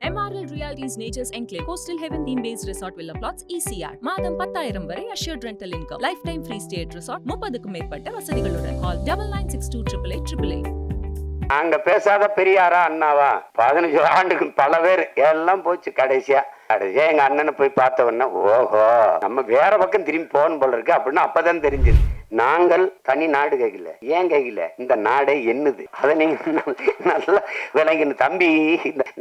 MRL Realty's Nature's Enclave Coastal Heaven theme-based resort villa plots ECR. மாதம் 10,000 வரை assured rental income. Lifetime free stay at resort 30க்கும் மேற்பட்ட வசதிகளுடன். Call 9962888888. நாங்க பேசாத பெரியாரா அண்ணாவா 15 ஆண்டுக்கு பல பேர் எல்லாம் போச்சு. கடைசியா எங்க அண்ணனை போய் பார்த்த உடனே ஓஹோ நம்ம வேற பக்கம் திரும்பி போகணும் போல இருக்கு அப்படின்னு அப்பதான் தெரிஞ்சது. நாங்கள் தனி நாடு கேட்கல, ஏன் கேட்கல, இந்த நாடே என்னது அதை நீங்க நல்லா விளங்கின தம்பி.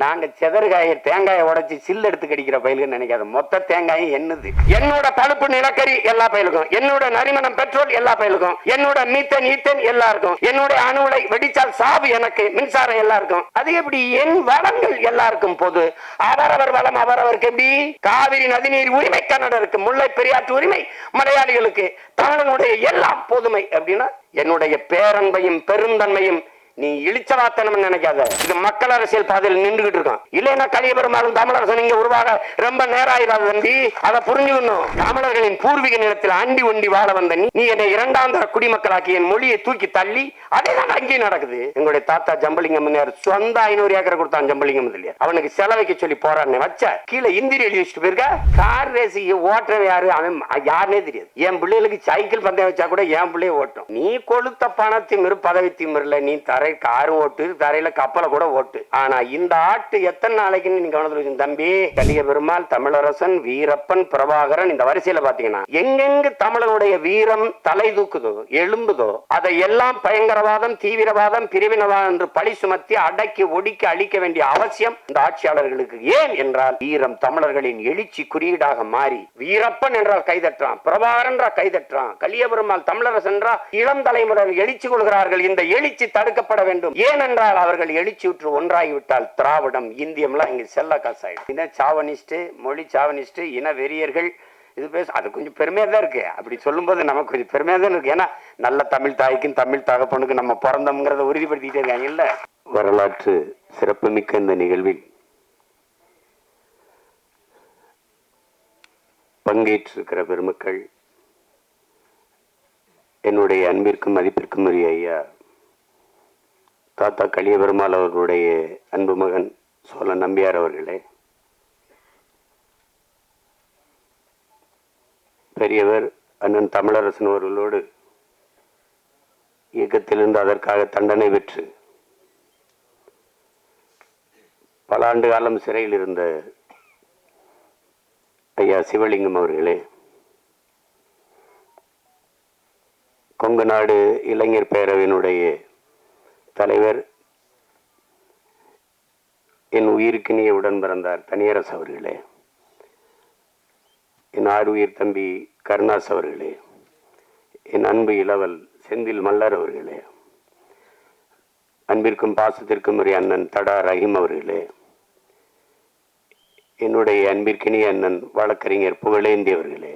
நாங்க செதற்காய தேங்காயை உடைச்சு சில்லு எடுத்து கடிக்கிற பயிலுக்கு நினைக்காத, மொத்த தேங்காயும் என்னது. என்னோட பழுப்பு நிலக்கரி எல்லா பயிலுக்கும், என்னோட நரிமணம் பெட்ரோல் எல்லா பயிலுக்கும், என்னோட மீத்தன் ஈத்தன் எல்லாருக்கும், என்னோட அணு உலை வெடிச்சால் சாவு எனக்கு, மின்சாரம் எல்லாருக்கும். அது எப்படி என் வளங்கள் எல்லாருக்கும் பொது. அவரவர் வளம் அவரவருக்கு. எப்படி காவிரி நதிநீர் உரிமை கன்னடருக்கு, முல்லை பெரியாற்று உரிமை மலையாளிகளுக்கு, தமிழனுடைய எல்லாம் பொதுமை அப்படின்னா என்னுடைய பேரன்பையும் பெருந்தன்மையும் நீ இழிச்சவாத்தனம் நினைக்காத. இது மக்கள் அரசியல் பாதையில் நின்றுகிட்டு இருக்கோம். இல்லைன்னா கலியபெருமாளும் தமிழரசன் இங்க உருவாக ரொம்ப நேரம் ஆயிராது தம்பி. அதை புரிஞ்சுக்கணும். தமிழர்களின் பூர்வீக நிலத்தில் அண்டி ஒண்டி வாழ வந்த நீ என்னை இரண்டாம் தர குடிமக்களாக்கி என் மொழியை தூக்கி தள்ளி அதே தான் அங்கேயும் நடக்குது. எங்களுடைய தாத்தா ஜம்பலிங்கம் சொந்த 500 ஏக்கரை கொடுத்தான் ஜம்பலிங்கம் இல்லையா, அவனுக்கு செலவைக்க சொல்லி போறான்னு வச்ச கீழே இந்திரி எழுதி வச்சுட்டு போயிருக்கா. கார் ரேஸ் ஓட்டுறவன் யாரு, அவன் யாருன்னே தெரியாது. என் பிள்ளைகளுக்கு சைக்கிள் பந்தயம் வச்சா கூட என் பிள்ளைய ஓட்டும். நீ கொளுத்த பணத்திமிரு பதவி திமிருல நீ தர காரும் ஓட்டு, தரையில கப்பலை கூட ஓட்டு. ஆனா இந்த ஆட்டு எத்தனை நாளைக்குன்னு நீங்க கவனத்துல வச்சு தம்பி. கலியபெருமாள், தமிழரசன், வீரப்பன், பிரபாகரன், இந்த வரிசையில பாத்தீங்கன்னா எங்கெங்கு தமிழனுடைய வீரம் தலை தூக்குதோ எழும்புதோ அதை எல்லாம் பயங்கரவாதம், தீவிரவாதம், பிரிவினவாதம் என்று பழி சுமத்தி அடக்கி ஒடுக்கி அழிக்க வேண்டிய அவசியம் இந்த ஆட்சியாளர்களுக்கு. ஏன் என்றால் வீரம் தமிழர்களின் எழுச்சி குறியீடாக மாறி வீரப்பன் என்றால் கைதற்றான், பிரபாகரன் என்றால் கைதற்றான், கலியபெருமாள், தமிழரசன் என்றால் இளம் தலைமுறையில் எழுச்சி கொள்கிறார்கள். இந்த எழுச்சி தடுக்கப்பட வேண்டும். ஏனென்றால் அவர்கள் எழுச்சியுற்று ஒன்றாகிவிட்டால் திராவிடம் இந்தியம் எல்லாம் இங்க செல்ல காசாயிடும். இன சாவனிஸ்ட், மொழி சாவனிஸ்ட், இன வெறியர்கள் இது பேச அது கொஞ்சம் பெருமையா தான் இருக்கு. அப்படி சொல்லும் போது நமக்கு கொஞ்சம் பெருமையா தான் இருக்கு. ஏன்னா நல்ல தமிழ் தாய்க்கும் தமிழ் தகப்பனுக்கு நம்ம பிறந்தோம்ங்கிறத உறுதிப்படுத்திட்டே இருக்காங்க. இல்ல வரலாற்று சிறப்புமிக்க இந்த நிகழ்வில் பங்கேற்றிருக்கிற பெருமக்கள், என்னுடைய அன்பிற்கும் மதிப்பிற்கும் உரிய ஐயா தாத்தா கலியபெருமாள் அவர்களுடைய அன்பு மகன் சோழ நம்பியார் அவர்களே, பெரியவர் அண்ணன் தமிழரசன் அவர்களோடு இயக்கத்திலிருந்து அதற்காக தண்டனை பெற்று பல ஆண்டு காலம் சிறையில் இருந்த ஐயா சிவலிங்கம் அவர்களே, கொங்கு நாடு இளைஞர் பேரவையினுடைய தலைவர், என் உயிருக்கினிய உடன் பிறந்தார் தனியரசு அவர்களே, என் ஆறுயிர் தம்பி கருணாஸ் அவர்களே, என் அன்பு இளவல் செந்தில் மல்லர் அவர்களே, அன்பிற்கும் பாசத்திற்கும் உரிய அண்ணன் தடா ரஹீம் அவர்களே, என்னுடைய அன்பிற்கினிய அண்ணன் வழக்கறிஞர் புகழேந்தி அவர்களே,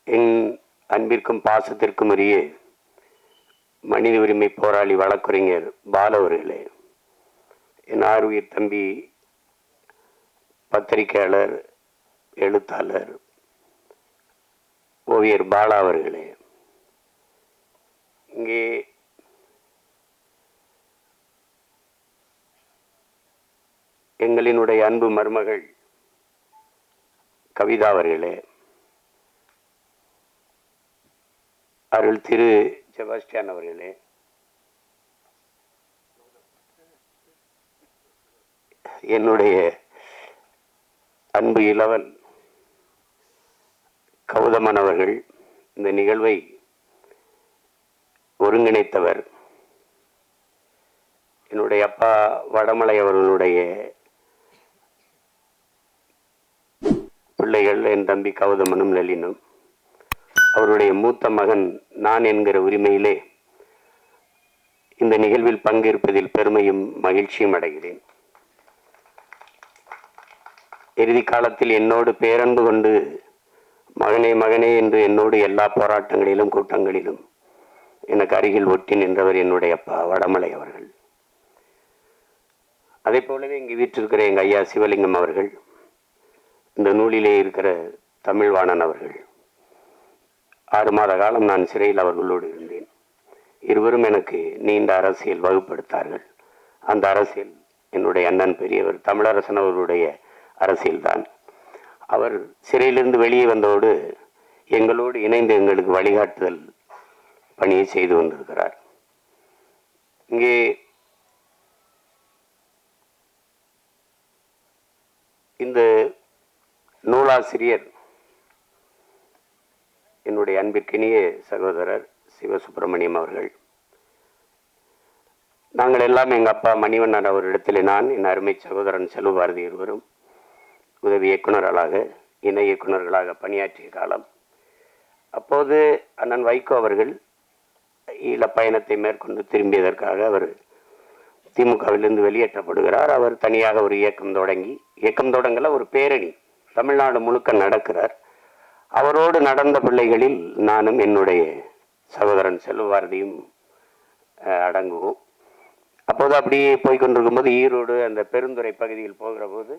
என் அன்பிற்கும் பாசத்திற்கும் உரிய மனித உரிமை போராளி வழக்கறிஞர் பால அவர்களே, என் ஆறுயிர் தம்பி பத்திரிகையாளர் எழுத்தாளர் ஓவியர் பாலா அவர்களே, இங்கே எங்களினுடைய அன்பு மருமகள் கவிதா அவர்களே, அருள் திரு செபாஸ்டியன் அவர்களே, என்னுடைய அன்பு இளவல் கௌதமன் அவர்கள், இந்த நிகழ்வை ஒருங்கிணைத்தவர், என்னுடைய அப்பா வடமலை அவர்களுடைய பிள்ளைகள் என் தம்பி கௌதமனும் லலினும், அவருடைய மூத்த மகன் நான் என்கிற உரிமையிலே இந்த நிகழ்வில் பங்கேற்பதில் பெருமையும் மகிழ்ச்சியும் அடைகிறேன். இறுதி காலத்தில் என்னோடு பேரன்பு கொண்டு மகனே மகனே என்று என்னோடு எல்லா போராட்டங்களிலும் கூட்டங்களிலும் எனக்கு அருகில் ஒட்டி நின்றவர் என்னுடைய அப்பா வடமலை அவர்கள். அதே போலவே இங்கு வீற்றிருக்கிற எங்கள் ஐயா சிவலிங்கம் அவர்கள், இந்த நூலிலே இருக்கிற தமிழ்வாணன் அவர்கள், 6 மாத காலம் நான் சிறையில் அவர்களோடு இருந்தேன். இருவரும் எனக்கு நீண்ட அரசியல் வகுப்படுத்தார்கள். அந்த அரசியல் என்னுடைய அண்ணன் பெரியவர் தமிழரசன் அவருடைய அரசியல்தான். அவர் சிறையிலிருந்து வெளியே வந்தோடு எங்களோடு இணைந்து எங்களுக்கு வழிகாட்டுதல் பணியை செய்து வந்திருக்கிறார். இங்கே இந்த நூலாசிரியர் என்னுடைய அன்பிற்கினிய சகோதரர் சிவசுப்பிரமணியம் அவர்கள். நாங்கள் எல்லாம் எங்கள் அப்பா மணிவண்ணன் அவரிடத்தில் நான் என் அருமை சகோதரன் செல்வபாரதி இருவரும் உதவி இயக்குநர்களாக இணை இயக்குநர்களாக பணியாற்றிய காலம். அப்போது அண்ணன் வைகோ அவர்கள் ஈழ பயணத்தை மேற்கொண்டு திரும்பியதற்காக அவர் திமுகவிலிருந்து வெளியேற்றப்படுகிறார். அவர் தனியாக ஒரு இயக்கம் தொடங்கல, ஒரு பேரணி தமிழ்நாடு முழுக்க நடக்கிறார். அவரோடு நடந்த பிள்ளைகளில் நானும் என்னுடைய சகோதரன் செல்வபாரதியும் அடங்குவோம். அப்போது அப்படியே போய்கொண்டிருக்கும்போது ஈரோடு அந்த பெருந்துறை பகுதியில் போகிற போது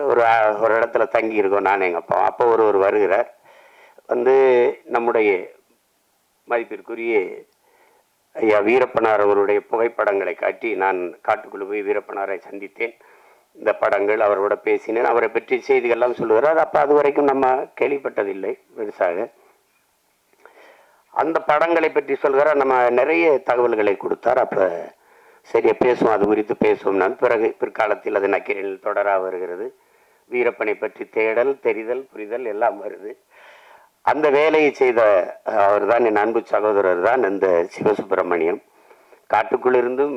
ஒரு இடத்துல தங்கி இருக்கோம் நான் எங்கள் அப்பா. அப்போ ஒருவர் வருகிறார். வந்து நம்முடைய மதிப்பிற்குரிய ஐயா வீரப்பனார் அவருடைய புகைப்படங்களை காட்டி, நான் காட்டுக்குள்ளே போய் வீரப்பனாரை சந்தித்தேன், இந்த படங்கள் அவரோட பேசினேன், அவரை பற்றி செய்திகள்லாம் சொல்லுகிறார். அப்போ அது வரைக்கும் நம்ம கேள்விப்பட்டதில்லை பெருசாக. அந்த படங்களை பற்றி சொல்கிறார், நம்ம நிறைய தகவல்களை கொடுத்தார். அப்போ சரியா பேசுவோம், அது குறித்து பேசுவோம். நான் பிற்காலத்தில் அது நக்கீரனில் தொடராக வருகிறது. வீரப்பனை பற்றி தேடல், தெரிதல், புரிதல் எல்லாம் வருது. அந்த வேலையை செய்த அவர் தான் என் அன்பு சகோதரர் தான் இந்த சிவசுப்பிரமணியம். காட்டுக்குள்ளிருந்தும்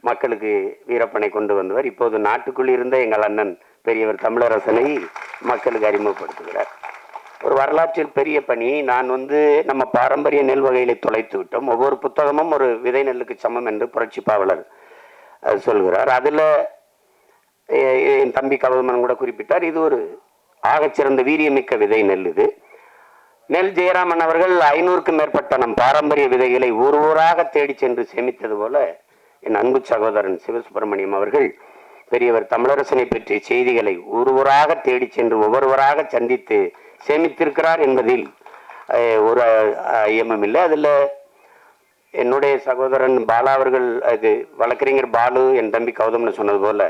மக்களுக்கு வீரப்பனை கொண்டு வந்தவர். இப்போது நாட்டுக்குள் இருந்த எங்கள் அண்ணன் பெரியவர் தமிழரசனை மக்களுக்கு அறிமுகப்படுத்துகிறார். ஒரு வரலாற்றில் பெரிய பணி. நான் நம்ம பாரம்பரிய நெல் வகைகளை தொலைத்து விட்டோம். ஒவ்வொரு புத்தகமும் ஒரு விதை நெல்லுக்கு சமம் என்று புரட்சி பாவலர் சொல்கிறார். அதில் என் தம்பி கவதமன் கூட குறிப்பிட்டார், இது ஒரு ஆகச்சிறந்த வீரியமிக்க விதை நெல். இது நெல் ஜெயராமன் அவர்கள் 500க்கும் மேற்பட்ட நம் பாரம்பரிய விதைகளை ஊர் ஊராக தேடி சென்று சேமித்தது போல என் அன்பு சகோதரன் சிவசுப்பிரமணியம் அவர்கள் பெரியவர் தமிழரசனை பற்றிய செய்திகளை ஊர் ஊராக தேடி சென்று ஒவ்வொருவராக சந்தித்து சேமித்திருக்கிறார் என்பதில் ஒரு ஐயமும் இல்லை. அதில் என்னுடைய சகோதரன் பாலா அவர்கள், அது வழக்கறிஞர் பாலு, என் தம்பி கௌதம்னு சொன்னது போல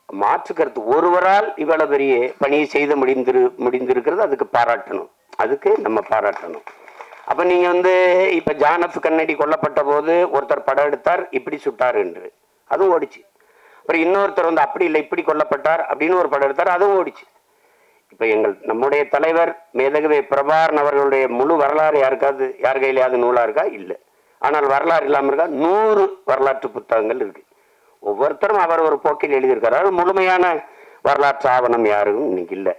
மாற்று கருத்து, ஒருவரால் இவ்வளவு பெரிய பணியை செய்து முடிந்திருக்கிறது. அதுக்கு பாராட்டணும், அதுக்கு நம்ம பாராட்டணும். அப்போ நீங்கள் இப்போ ஜான் எஃப் கென்னடி கொல்லப்பட்ட போது ஒருத்தர் படம் எடுத்தார், இப்படி சுட்டார் என்று, அதுவும் ஓடிச்சு. அப்புறம் இன்னொருத்தர் அப்படி இல்லை இப்படி கொல்லப்பட்டார் அப்படின்னு ஒரு படம் எடுத்தார், அதுவும் ஓடிச்சு. இப்போ நம்முடைய தலைவர் மேதகவே பிரபாகரன் அவர்களுடைய முழு வரலாறு யார் கையிலையாவது நூலாக இருக்கா? இல்லை. ஆனால் வரலாறு இல்லாமல் இருக்கா? 100 வரலாற்று புத்தகங்கள் இருக்கு. ஒவ்வொருத்தரும் அவர் ஒரு போக்கில் எழுதியிருக்கிறார். முழுமையான வரலாற்று ஆவணம் யாரும் இன்னைக்கு இல்லை.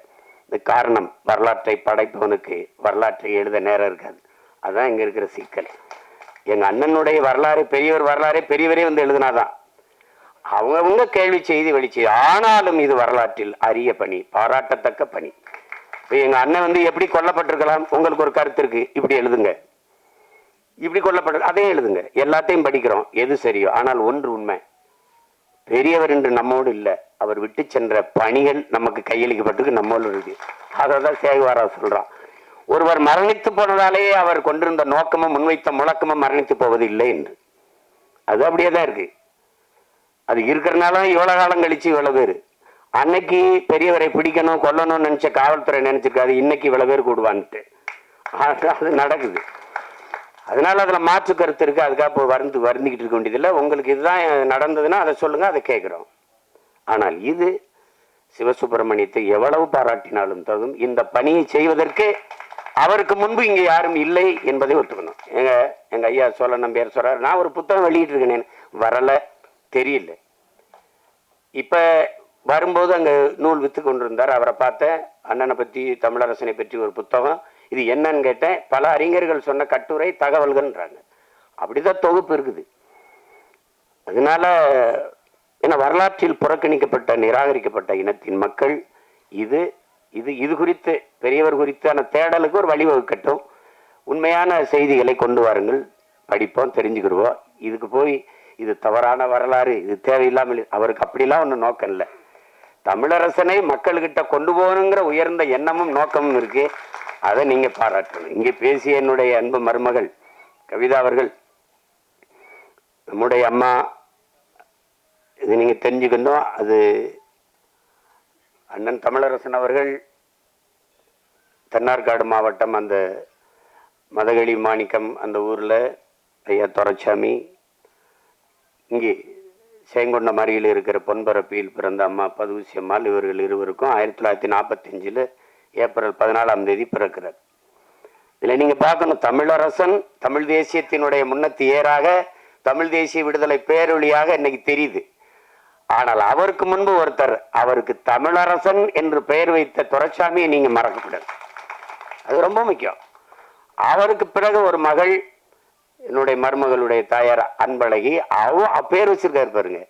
இந்த காரணம், வரலாற்றை படைப்பவனுக்கு வரலாற்றை எழுத நேரம் இருக்காது. அதுதான் இங்கே இருக்கிற சிக்கல். எங்கள் அண்ணனுடைய வரலாறு, பெரியவர் வரலாறே பெரியவரே எழுதினாதான். அவங்கவுங்க கேள்வி செய்தி வெளிச்சு. ஆனாலும் இது வரலாற்றில் அரிய பணி, பாராட்டத்தக்க பணி. இப்போ எங்கள் அண்ணன் எப்படி கொல்லப்பட்டிருக்கலாம், உங்களுக்கு ஒரு கருத்து இருக்கு, இப்படி எழுதுங்க. இப்படி கொல்லப்பட்டு அதையும் எழுதுங்க. எல்லாத்தையும் படிக்கிறோம், எது சரியோ. ஆனால் ஒன்று உண்மை, பெரியவர் என்று நம்மோடு இல்லை, அவர் விட்டு சென்ற பணிகள் நமக்கு கையளிக்கப்பட்டிருக்கு, நம்மோடு இருக்கு. அதை தான் சேகுவாரா சொல்றான். ஒருவர் மரணித்து போனதாலேயே அவர் கொண்டிருந்த நோக்கமும் முன்வைத்த முழக்கமும் மரணித்து போவது இல்லை என்று. அது அப்படியே தான் இருக்கு. அது இருக்கிறனால இவ்வளவு காலம் கழிச்சு இவ்வளவு பேர். அன்னைக்கு பெரியவரை பிடிக்கணும் கொல்லணும்னு நினைச்ச காவல்துறை நினைச்சிருக்காது, இன்னைக்கு இவ்வளவு பேர் கூடுவான்ட்டு. அது நடக்குது. அதனால அதுல மாற்று கருத்து இருக்கு. அதுக்காக இப்போ வருந்திக்கிட்டு இருக்க வேண்டியதில்லை. உங்களுக்கு இதுதான் நடந்ததுன்னா அதை சொல்லுங்க, அதை கேட்குறோம். ஆனால் இது சிவசுப்பிரமணியத்தை எவ்வளவு பாராட்டினாலும் தகும். இந்த பணியை செய்வதற்கு அவருக்கு முன்பு இங்கே யாரும் இல்லை என்பதை ஒத்துக்கணும். எங்க ஐயா சொல்ல நம்பியார் சொல்றாரு, நான் ஒரு புத்தகம் வெளியிட்டு இருக்கேன், வரல, தெரியல. இப்ப வரும்போது அங்க நூல் வித்து கொண்டிருந்தார். அவரை பார்த்தேன், அண்ணனை பற்றி தமிழரசனை பற்றி ஒரு புத்தகம், இது என்னன்னு கேட்டேன். பல அறிஞர்கள் சொன்ன கட்டுரை தகவல்கள்ன்றாங்க. அப்படிதான் தொகுப்பு இருக்குது. அதனால ஏன்னா வரலாற்றில் புறக்கணிக்கப்பட்ட நிராகரிக்கப்பட்ட இனத்தின் மக்கள் இது இது இது குறித்து பெரியவர் குறித்தான தேடலுக்கு ஒரு வழிவகுக்கட்டும். உண்மையான செய்திகளை கொண்டு வாருங்கள், படிப்போம், தெரிஞ்சுக்கிடுவோம். இதுக்கு போய் இது தவறான வரலாறு, இது தேவையில்லாமல், அவருக்கு அப்படிலாம் ஒன்றும் நோக்கம் இல்லை. தமிழரசனை மக்கள்கிட்ட கொண்டு போகணுங்கிற உயர்ந்த எண்ணமும் நோக்கமும் இருக்கு. அதை நீங்க பாராட்டணும். இங்கே பேசிய என்னுடைய அன்பு மருமகள் கவிதா அவர்கள், நம்முடைய அம்மா இது நீங்கள் தெரிஞ்சுக்கணும். அது அண்ணன் தமிழரசன் அவர்கள் தென்னார்காடு மாவட்டம் அந்த மதகளி மாணிக்கம் அந்த ஊரில் ஐயா துரைச்சாமி, இங்கே சேங்கொண்ட மறியில் இருக்கிற பொன்பரப்பியில் பிறந்த அம்மா பதுவுசி அம்மாள், இவர்கள் இருவருக்கும் 1945 ஏப்ரல் 14 பிறக்கிறார். இதில் நீங்கள் பார்க்கணும், தமிழரசன் தமிழ் தேசியத்தினுடைய முன்னத்தி ஏறாக தமிழ் தேசிய விடுதலை பேரொழியாக இன்னைக்கு தெரியுது. ஆனால் அவருக்கு முன்பு ஒருத்தர், அவருக்கு தமிழரசன் என்று பெயர் வைத்த துரைசாமியை நீங்க மறக்கக்கூடாது. அது ரொம்ப முக்கியம். அவருக்கு பிறகு ஒரு மகள், என்னுடைய மருமகளுடைய தாயார் அன்பழகி, பேர் வச்சிருக்காரு பாருங்க.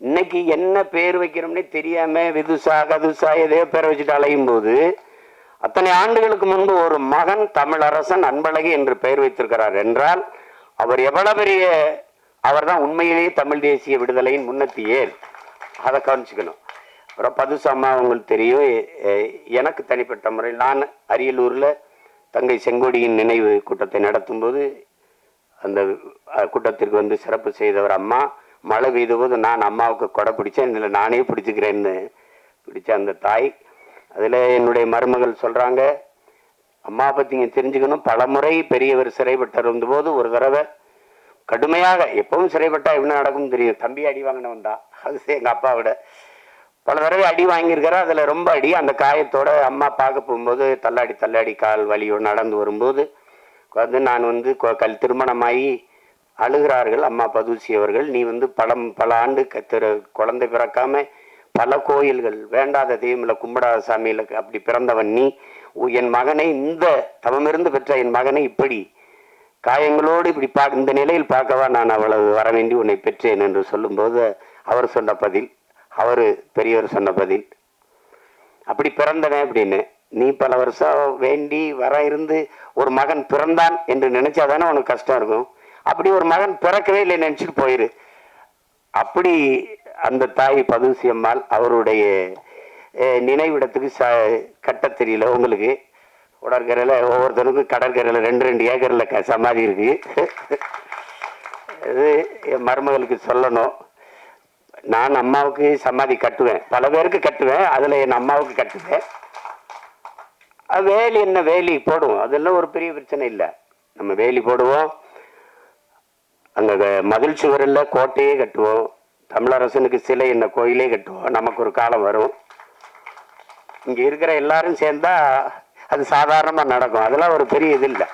இன்னைக்கு என்ன பேர் வைக்கிறோம்னே தெரியாம விதுசா கதுசா எதையோ பேர் வச்சுட்டு அலையும் போது, அத்தனை ஆண்டுகளுக்கு முன்பு ஒரு மகன் தமிழரசன் அன்பழகி என்று பெயர் வைத்திருக்கிறார் என்றால் அவர் எவ்வளவு பெரிய, அவர் தான் உண்மையிலேயே தமிழ் தேசிய விடுதலையின் முன்னத்தி ஏர். அதை கவனிச்சுக்கணும். அப்புறம் பதுசாமா உங்களுக்கு தெரியும், எனக்கு தனிப்பட்ட முறையில் நான் அரியலூரில் தங்கை செங்கோடியின் நினைவு கூட்டத்தை நடத்தும் போது அந்த கூட்டத்திற்கு வந்து சிறப்பு செய்தவர் அம்மா. மழை பெய்த போது நான் அம்மாவுக்கு கொடை பிடிச்சேன், இல்லை நானே பிடிச்சிக்கிறேன்னு பிடிச்ச அந்த தாய். அதில் என்னுடைய மருமகள் சொல்கிறாங்க, அம்மா பற்றி நீங்கள் தெரிஞ்சுக்கணும், பலமுறை பெரியவர் சிறைப்பட்டு இருந்தபோது ஒரு தடவை கடுமையாக, எப்பவும் சிறைப்பட்டா என்ன நடக்கும் தெரியும், தம்பி அடி வாங்கினவன் தான், அது எங்கள் அப்பாவோட பல தடவை அடி வாங்கியிருக்கிறா. அதில் ரொம்ப அடி. அந்த காயத்தோட அம்மா பார்க்க போகும்போது தள்ளாடி தள்ளாடி கால் வலியோடு நடந்து வரும்போது வந்து நான் வந்து திருமணமாகி அழுகிறார்கள் அம்மா பதுசி அவர்கள். நீ வந்து பல ஆண்டு குழந்தை பிறக்காம பல கோயில்கள், வேண்டாத தெய்வமில்ல கும்பிடாத சாமியில் அப்படி பிறந்தவன் நீ, என் மகனை இந்த தவமிருந்து பெற்ற என் மகனை இப்படி காயங்களோடு இப்படி இந்த நிலையில் பார்க்கவா நான் அவ்வளவு வர வேண்டி உன்னை பெற்றேன் என்று சொல்லும்போது அவர் சொன்ன பதில், அவர் பெரியவர் சொன்ன பதில், அப்படி பிறந்தவன் அப்படின்னு. நீ பல வருஷம் வேண்டி வர இருந்து ஒரு மகன் பிறந்தான் என்று நினைச்சாதானே உனக்கு கஷ்டம் இருக்கும். அப்படி ஒரு மகன் பிறக்கவே இல்லை நினைச்சிட்டு போயிரு. அப்படி அந்த தாய் பதுசி அம்மாள் அவருடைய நினைவிடத்துக்கு கட்ட தெரியல உங்களுக்கு. உடற்கரையில் ஒவ்வொருத்தருக்கும் கடற்கரையில் 2 ஏக்கரில் சமாதி இருக்கு. அது என் மருமகளுக்கு சொல்லணும். நான் அம்மாவுக்கு சமாதி கட்டுவேன், பல பேருக்கு கட்டுவேன், அதில் என் அம்மாவுக்கு கட்டுவேன். வேலி என்ன வேலி போடுவோம், அதெல்லாம் ஒரு பெரிய பிரச்சனை இல்லை. நம்ம வேலி போடுவோம், அங்கே மதில் சுவரில் கோட்டையே கட்டுவோம், தமிழரசனுக்கு சிலை என்ன கோயிலே கட்டுவோம். நமக்கு ஒரு காலம் வரும், இங்கே இருக்கிற எல்லாரும் சேர்ந்தா அது சாதாரணமாக நடக்கும். அதெல்லாம் ஒரு பெரிய இது இல்லை,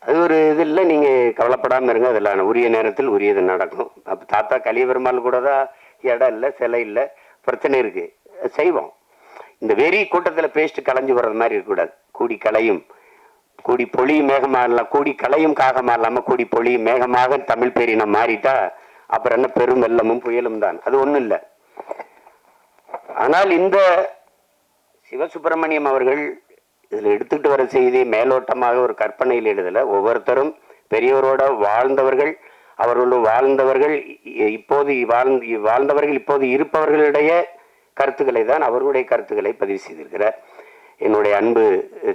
அது ஒரு இது இல்லை. நீங்கள் கவலைப்படாமல் இருங்க, அதில் உரிய நேரத்தில் உரியது நடக்கும். அப்போ தாத்தா கலியபெருமாள் கூட தான் இடம் இல்லை, சிலை இல்லை, பிரச்சனை இருக்குது, செய்வோம். இந்த வெறி கூட்டத்தில் பேசிட்டு கலைஞ்சு வர்றது மாதிரி இருக்கக்கூடாது. கூடி கலையும் கூடி பொழியும் மேகமாக இல்லாம, கூடி கலையும் காகமாக இல்லாமல் கூடி பொழியும் மேகமாக தமிழ் பேரினம் மாறிட்டா அப்புறம் என்ன பெரும் வெள்ளமும் புயலும் தான், அது ஒன்றும் இல்லை. ஆனால் இந்த சிவசுப்பிரமணியம் அவர்கள் இதில் எடுத்துக்கிட்டு வர செய்தி மேலோட்டமாக ஒரு கற்பனையில் எழுதலை. ஒவ்வொருத்தரும் பெரியவரோட வாழ்ந்தவர்கள், அவர்களோடு வாழ்ந்தவர்கள், இப்போது வாழ்ந்தவர்கள் இப்போது இருப்பவர்களுடைய கருத்துக்களை தான், அவர்களுடைய கருத்துக்களை பதிவு செய்திருக்கிறார். என்னுடைய அன்பு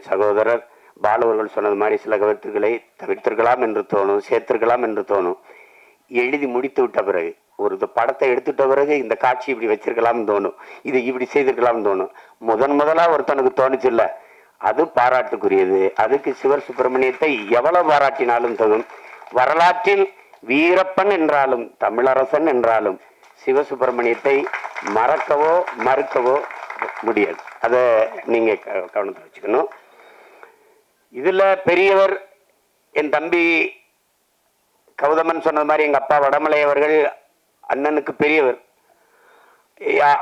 சகோதரர் பாலவர்கள் சொன்னது மாதிரி சில கருத்துக்களை தவிர்த்திருக்கலாம் என்று தோணும், சேர்த்திருக்கலாம் என்று தோணும். எழுதி முடித்து விட்ட பிறகு, ஒரு படத்தை எடுத்துட்ட பிறகு இந்த காட்சி இப்படி வச்சிருக்கலாம்னு தோணும், இது இப்படி செய்திருக்கலாம்னு தோணும். முதலாக ஒருத்தனுக்கு தோணுச்சு இல்லை, அது பாராட்டுக்குரியது. அதுக்கு சிவர் சுப்பிரமணியத்தை எவ்வளவு பாராட்டினாலும் தகும். வரலாற்றில் வீரப்பன் என்றாலும் தமிழரசன் என்றாலும் சிவசுப்பிரமணியத்தை மறக்கவோ மறுக்கவோ முடியாது. அதை நீங்க கவனத்தில் வச்சுக்கணும். இதுல பெரியவர் என் தம்பி கௌதமன் சொன்னது மாதிரி எங்க அப்பா வடமலை அவர்கள் அண்ணனுக்கு பெரியவர்.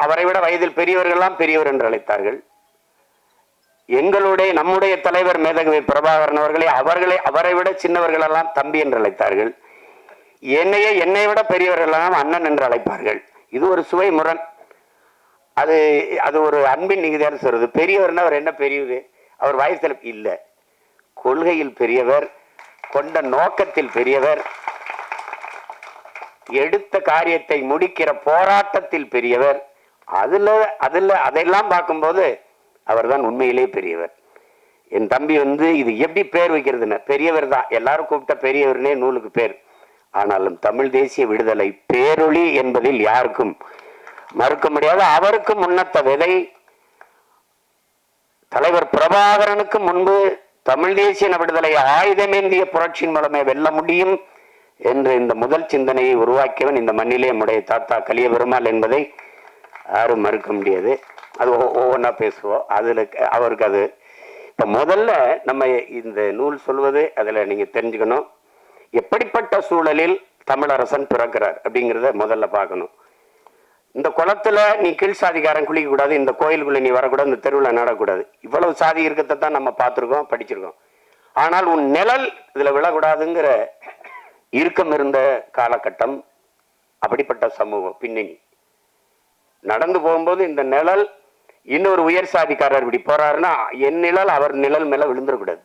அவரை விட வயதில் பெரியவர்கள்லாம் பெரியவர் என்று அழைத்தார்கள். நம்முடைய தலைவர் மேதகவி பிரபாகரன் அவரை விட சின்னவர்கள் எல்லாம் தம்பி என்று அழைத்தார்கள். என்னை விட பெரியவர்கள் எல்லாம் அண்ணன் என்று அழைப்பார்கள். இது ஒரு சுவை முரண். அது ஒரு அன்பின் நிகழ்ச்சியாக சொல்றது. பெரியவர்னா அவர் என்ன பெரியவர், அவர் வயசில் இல்லை, கொள்கையில் பெரியவர், கொண்ட நோக்கத்தில் பெரியவர், எடுத்த காரியத்தை முடிக்கிற போராட்டத்தில் பெரியவர். அதெல்லாம் பார்க்கும்போது அவர்தான் உண்மையிலே பெரியவர். என் தம்பி இது எப்படி பேர் வைக்கிறதுன்னு, பெரியவர் தான் எல்லாரும் கூப்பிட்ட பெரியவர்னே நூலுக்கு பேர். ஆனாலும் தமிழ் தேசிய விடுதலை பேரொளி என்பதில் யாருக்கும் மறுக்க முடியாது. அவருக்கு முன்னத்த விதை தலைவர் பிரபாகரனுக்கு முன்பு தமிழ் தேசிய விடுதலை ஆயுதமேந்திய புரட்சியின் மூலமே வெல்ல முடியும் என்று இந்த முதல் சிந்தனையை உருவாக்கியவன் இந்த மண்ணிலே நம்முடைய தாத்தா கலிய பெருமாள் என்பதை யாரும் மறுக்க முடியாது. அது ஒவ்வொன்றா பேசுவோம். அதுல அவருக்கு அது இப்ப முதல்ல நம்ம இந்த நூல் சொல்வது அதுல நீங்க தெரிஞ்சுக்கணும், எப்படிப்பட்ட சூழலில் தமிழரசன் பிறக்கிறார் அப்படிங்கிறத முதல்ல பார்க்கணும். இந்த குளத்துல நீ கீழ் சாதிக்காரன் குளிக்க கூடாது, இந்த கோயிலுக்குள்ள நீ வரக்கூடாது, இந்த தெருவில் நடக்கூடாது, இவ்வளவு சாதி இருக்கத்தை தான் நம்ம பார்த்துருக்கோம், படிச்சிருக்கோம். ஆனால் உன் நிழல் இதுல விழக்கூடாதுங்கிற இறுக்கம் இருந்த காலகட்டம், அப்படிப்பட்ட சமூகம் பின்னணி. நடந்து போகும்போது இந்த நிழல் இன்னொரு உயர் சாதிக்காரர் இப்படி போறாருன்னா என் நிழல் அவர் நிழல் மேல விழுந்துடக்கூடாது,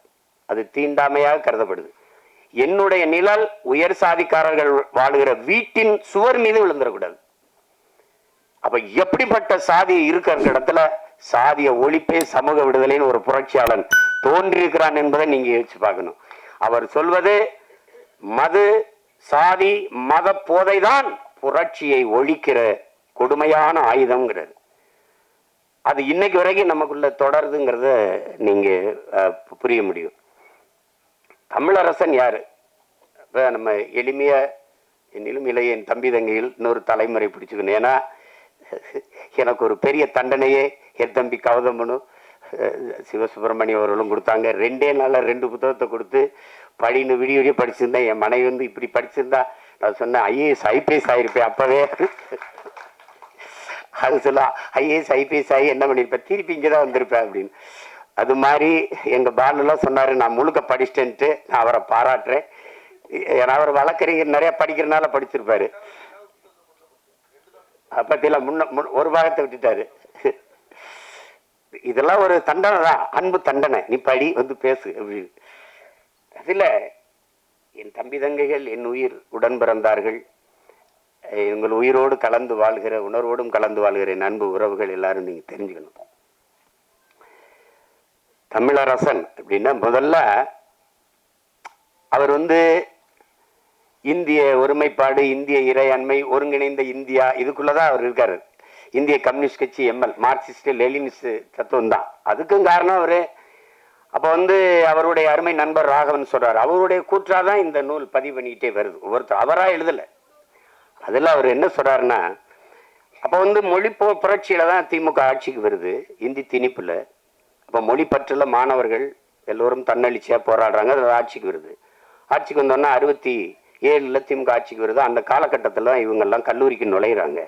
அது தீண்டாமையாக கருதப்படுது. என்னுடைய நிழல் உயர் சாதிக்காரர்கள் வாழுகிற வீட்டின் சுவர் மீது விழுந்துடக்கூடாது. அப்ப எப்படிப்பட்ட சாதி இருக்கிற இடத்துல சாதிய ஒழிப்பே சமூக விடுதலைன்னு ஒரு புரட்சியாளன் தோன்றியிருக்கிறான் என்பதை நீங்க யோசிச்சு பார்க்கணும். அவர் சொல்வது மது சாதி மத போதைதான் புரட்சியை ஒழிக்கிற கொடுமையான ஆயுதம்ங்கிறது. அது இன்னைக்கு வரைக்கும் நமக்குள்ள தொடருதுங்கிறத நீங்க புரிய முடியும். தமிழரசன் யாரு? இப்ப நம்ம எளிமையா என்னிலும் இளைய என் தம்பி தங்கையில் இன்னொரு தலைமுறை பிடிச்சுக்கணும். ஏன்னா எனக்கு ஒரு பெரிய தண்டனையே என் தம்பி கௌதமனு சிவசுப்பிரமணியம் அவர்களும் கொடுத்தாங்க. 2 நாள்ல 2 புத்தகத்தை கொடுத்து படின்னு விடிய விடிய படிச்சிருந்தேன். என் மனைவி வந்து இப்படி படிச்சிருந்தா நான் சொன்னேன் ஐஏஎஸ் ஐபிஎஸ் ஆயிருப்பேன். அப்பவே அது சொல்ல ஐஏஎஸ் ஐபிஎஸ் ஆகி என்ன பண்ணிருப்பேன், திருப்பி இங்கதான் வந்திருப்பேன் அப்படின்னு. அது மாதிரி எங்க பாலெல்லாம் சொன்னாரு, நான் முழுக்க படிச்சிட்டேன்ட்டு. நான் அவரை பாராட்டுறேன். ஏன்னா அவர் வழக்கறிஞர் நிறைய படிக்கிறனால படிச்சிருப்பாரு. பத்தியில ஒரு பாகத்தை விட்டுட்டாரு. இதெல்லாம் ஒரு தண்டனை தான், அன்பு தண்டனை. நீ படி வந்து பேசு அப்படின்னு. அதுல என் தம்பி தங்கைகள் என் உயிர் உடன் பிறந்தார்கள். உங்கள் உயிரோடு கலந்து வாழ்கிற உணர்வோடும் கலந்து வாழ்கிற என் அன்பு உறவுகள் எல்லாரும் நீங்க தெரிஞ்சுக்கணும். தமிழரசன் அப்படின்னா முதல்ல அவர் வந்து இந்திய ஒருமைப்பாடு, இந்திய இறையாண்மை, ஒருங்கிணைந்த இந்தியா, இதுக்குள்ளதான் அவர் இருக்காரு. இந்திய கம்யூனிஸ்ட் கட்சி எம்எல், மார்க்சிஸ்ட் லெனினிஸ்ட் தத்துவம் தான். அதுக்கும் காரணம் அவரு. அப்ப வந்து அவருடைய அருமை நண்பர் ராகவன் சொல்றாரு, அவருடைய கூற்றாதான் இந்த நூல் பதிவு பண்ணிக்கிட்டே வருது. ஒவ்வொருத்தர் அவரா எழுதல. அதுல அவர் என்ன சொல்றாருன்னா, அப்ப வந்து மொழி புரட்சியில தான் திமுக ஆட்சிக்கு வருது, இந்தி திணிப்புல. அப்ப மொழி பற்றுல மாணவர்கள் எல்லோரும் தன்னெழுச்சியா போராடுறாங்க, அது ஆட்சிக்கு வருது. ஆட்சிக்கு வந்தோன்னா 67 திமுக ஆட்சிக்கு வருது. அந்த காலகட்டத்தில் இவங்கெல்லாம் கல்லூரிக்கு நுழையிறாங்க.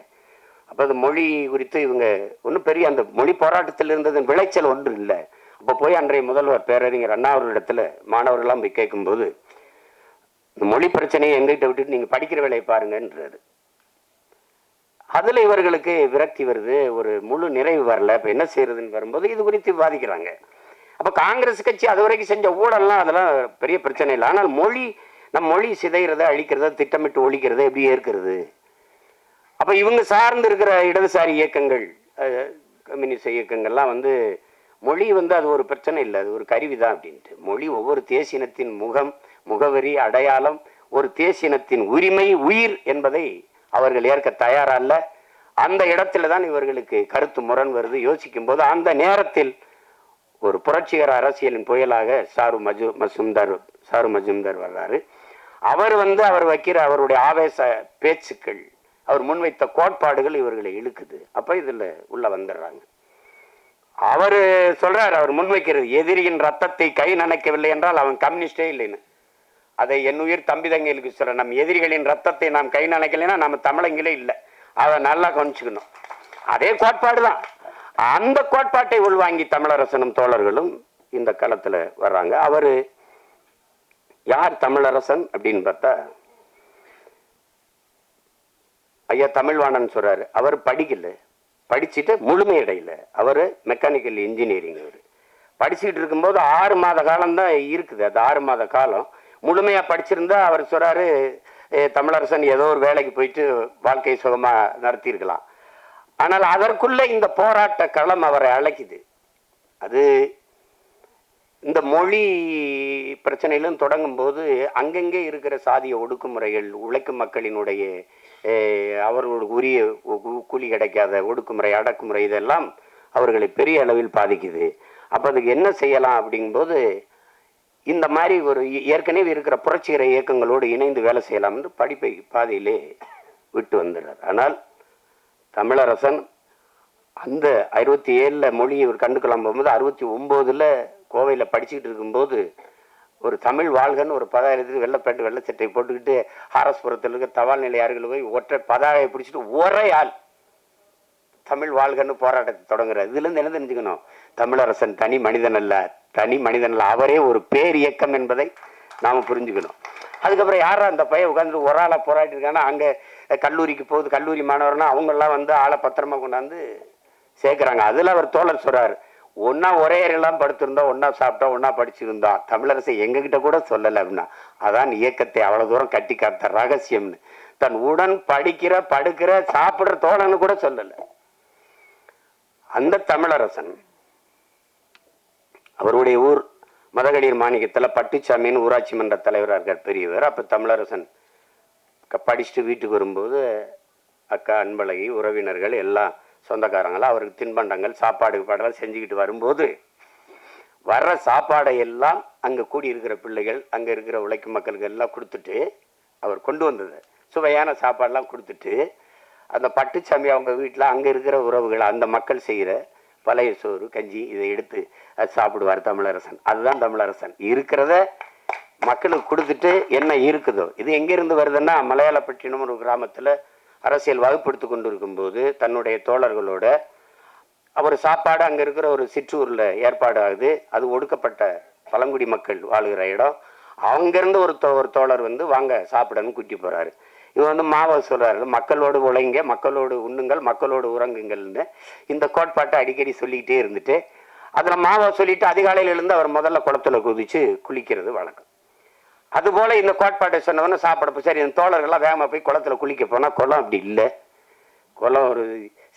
அப்போ அது மொழி குறித்து இவங்க ஒன்றும் பெரிய அந்த மொழி போராட்டத்தில் இருந்தது விளைச்சல் ஒன்று இல்லை. அப்போ போய் அன்றைய முதல்வர் பேரறிஞர் அண்ணா அவர்களிடத்துல மாணவர்கள்லாம் போய் கேட்கும்போது, இந்த மொழி பிரச்சனையை எங்ககிட்ட விட்டுட்டு நீங்க படிக்கிற வேலையை பாருங்கன்றாரு. அதுல இவர்களுக்கு விரக்தி வருது, ஒரு முழு நிறைவு வரல. இப்ப என்ன செய்யறதுன்னு வரும்போது இது குறித்து விவாதிக்கிறாங்க. அப்ப காங்கிரஸ் கட்சி அது வரைக்கும் செஞ்ச ஊழல்லாம் அதெல்லாம் பெரிய பிரச்சனை இல்லை. ஆனால் மொழி சிதைகிறத அழிக்கிறத திட்டமிட்டு ஒழிக்கிறத எப்படி ஏற்கிறது? அப்ப இவங்க சார்ந்து இருக்கிற இடதுசாரி இயக்கங்கள், கம்யூனிஸ்ட் இயக்கங்கள்லாம் வந்து மொழி வந்து அது ஒரு பிரச்சனை இல்லை, அது ஒரு கருவிதான் அப்படின்ட்டு. மொழி ஒவ்வொரு தேசியத்தின் முகம், முகவரி, அடையாளம், ஒரு தேசியத்தின் உரிமை, உயிர் என்பதை அவர்கள் ஏற்க தயாரா இல்ல. அந்த இடத்துல தான் இவர்களுக்கு கருத்து முரண் வருது. யோசிக்கும் போது அந்த நேரத்தில் ஒரு புரட்சிகர அரசியலின் புயலாக சாரு மஜும்தார் வர்றாரு. அவர் வந்து அவர் வைக்கிற அவருடைய ஆவேச பேச்சுக்கள், அவர் முன்வைத்த கோட்பாடுகள் இவர்களை இழுக்குது. அப்ப இதுல உள்ள வந்துடுறாங்க. அவரு சொல்றாரு, அவர் முன்வைக்கிறது எதிரியின் ரத்தத்தை கை நனைக்கவில்லை என்றால் அவன் கம்யூனிஸ்டே இல்லைன்னு. அதை என் உயிர் தம்பி தங்கைகளுக்கு சொல்ற, நம் எதிரிகளின் ரத்தத்தை நாம் கை நனைக்கலைன்னா நம்ம தமிழங்களே இல்லை. அதை நல்லா கவனிச்சுக்கணும். அதே கோட்பாடு தான். அந்த கோட்பாட்டை உள்வாங்கி தமிழரசனும் தோழர்களும் இந்த களத்துல வர்றாங்க. அவரு யார் தமிழரசன் அப்படின்னு பார்த்தா, ஐயா தமிழ்வாணன் சொல்றாரு, அவர் படிக்கல, படிச்சுட்டு முழுமையடையில. அவரு மெக்கானிக்கல் இன்ஜினியரிங். அவரு படிச்சுட்டு இருக்கும்போது 6 மாத காலம் தான் இருக்குது. அது 6 மாத காலம் முழுமையா படிச்சிருந்தா அவர் சொல்றாரு, தமிழரசன் ஏதோ ஒரு வேலைக்கு போயிட்டு வாழ்க்கை சுகமா நடத்தி இருக்கலாம். ஆனால் அதற்குள்ள இந்த போராட்ட களம் அவரை அழைக்குது. அது இந்த மொழி பிரச்சனையிலும் தொடங்கும் போது அங்கங்கே இருக்கிற சாதிய ஒடுக்குமுறைகள், உழைக்கும் மக்களினுடைய அவர்களுக்கு உரிய கூலி கிடைக்காத ஒடுக்குமுறை, அடக்குமுறை, இதெல்லாம் அவர்களை பெரிய அளவில் பாதிக்குது. அப்போ அதுக்கு என்ன செய்யலாம் அப்படிங்கும்போது, இந்த மாதிரி ஒரு ஏற்கனவே இருக்கிற புரட்சிகர இயக்கங்களோடு இணைந்து வேலை செய்யலாம் என்று படிப்பை பாதையிலே விட்டு வந்துடுறார். ஆனால் தமிழரசன் அந்த 67 மொழியை ஒரு கண்டுக்கலாம் போகும்போது 69 கோவையில் படிச்சுக்கிட்டு இருக்கும்போது ஒரு தமிழ் வாழ்கன்னு ஒரு பதாயத்துக்கு வெள்ளைப்பேட்டு வெள்ளை சட்டை போட்டுக்கிட்டு ஆர்எஸ்புரத்தில் இருக்க தபால் நிலையார்கள் போய் ஒற்றை பதாகையை பிடிச்சிட்டு ஒரே ஆள் தமிழ் வாழ்கன்னு போராட்டத்தை தொடங்குறாரு. இதுலேருந்து என்ன தெரிஞ்சுக்கணும்? தமிழரசன் தனி மனிதன் அல்ல, தனி மனிதன் அல்ல, அவரே ஒரு பேர் இயக்கம் என்பதை நாம் புரிஞ்சுக்கணும். அதுக்கப்புறம் யாரா அந்த பையன் உட்காந்துட்டு ஒரு ஆளாக போராட்டி இருக்காங்கன்னா, அங்கே கல்லூரிக்கு போகுது, கல்லூரி மாணவர்னா அவங்கெல்லாம் வந்து ஆளை பத்திரமா கொண்டாந்து சேர்க்குறாங்க. அதில் அவர் தோழர் சொல்கிறார், ஒன்றா ஒரே எல்லாம் படுத்திருந்தோம், ஒன்றா சாப்பிட்டோம், ஒன்றா படிச்சிருந்தோம், தமிழரசை எங்ககிட்ட கூட சொல்லலை அப்படின்னா. அதான் இயக்கத்தை அவ்வளோ தூரம் கட்டி காத்த ரகசியம்னு. தன் உடன் படிக்கிற, படுக்கிற, சாப்பிட்ற தோழன்னு கூட சொல்லலை. அந்த தமிழரசன் அவருடைய ஊர் மதகடியர் மாணிக்கத்தில் பட்டுச்சாமின்னு ஊராட்சி மன்ற தலைவராக இருக்கார், பெரியவர். அப்போ தமிழரசன் படிச்சுட்டு வீட்டுக்கு வரும்போது அக்கா அன்பழகி, உறவினர்கள், எல்லாம் சொந்தக்காரங்களாம் அவருக்கு தின்பண்டங்கள், சாப்பாடு பாடலாம் செஞ்சுக்கிட்டு வரும்போது வர்ற சாப்பாடை எல்லாம் அங்கே கூடி இருக்கிற பிள்ளைகள், அங்கே இருக்கிற உழைக்கும் மக்களுக்கு எல்லாம் கொடுத்துட்டு, அவர் கொண்டு வந்தது சுவையான சாப்பாடெல்லாம் கொடுத்துட்டு, அந்த பட்டுச்சாமி அவங்க வீட்டில் அங்கே இருக்கிற உறவுகள், அந்த மக்கள் செய்கிற பழைய சோறு, கஞ்சி, இதை எடுத்து அது சாப்பிடுவார் தமிழரசன். அதுதான் தமிழரசன். இருக்கிறத மக்களுக்கு கொடுத்துட்டு என்ன இருக்குதோ. இது எங்கேருந்து வருதுன்னா, மலையாளப்பட்டினம் ஒரு கிராமத்தில் அரசியல் வகுப்படுத்தி கொண்டு இருக்கும்போது தன்னுடைய தோழர்களோட அவர் சாப்பாடு அங்கே இருக்கிற ஒரு சிற்றூரில் ஏற்பாடு ஆகுது. அது ஒடுக்கப்பட்ட பழங்குடி மக்கள் வாழ்கிற இடம். அங்கேருந்து ஒரு தோழர் வந்து வாங்க சாப்பிடன்னு கூட்டி போகிறாரு. இவன் வந்து மாவை சொல்கிறாரு, மக்களோடு உழைங்க, மக்களோடு உண்ணுங்கள், மக்களோடு உறங்குங்கள்னு இந்த கோட்பாட்டை அடிக்கடி சொல்லிக்கிட்டே இருந்துட்டு, அதில் மாவை சொல்லிட்டு அதிகாலையில் இருந்து அவர் முதல்ல குளத்தில் குதித்து குளிக்கிறது வழக்கம். அதுபோல் இந்த கோட்பாட்டை சொன்னவொன்னே சாப்பிடப்போ சரி, இந்த தோழர்கள்லாம் வேகமாக போய் குளத்தில் குளிக்க போனால் குளம் அப்படி இல்லை. குளம் ஒரு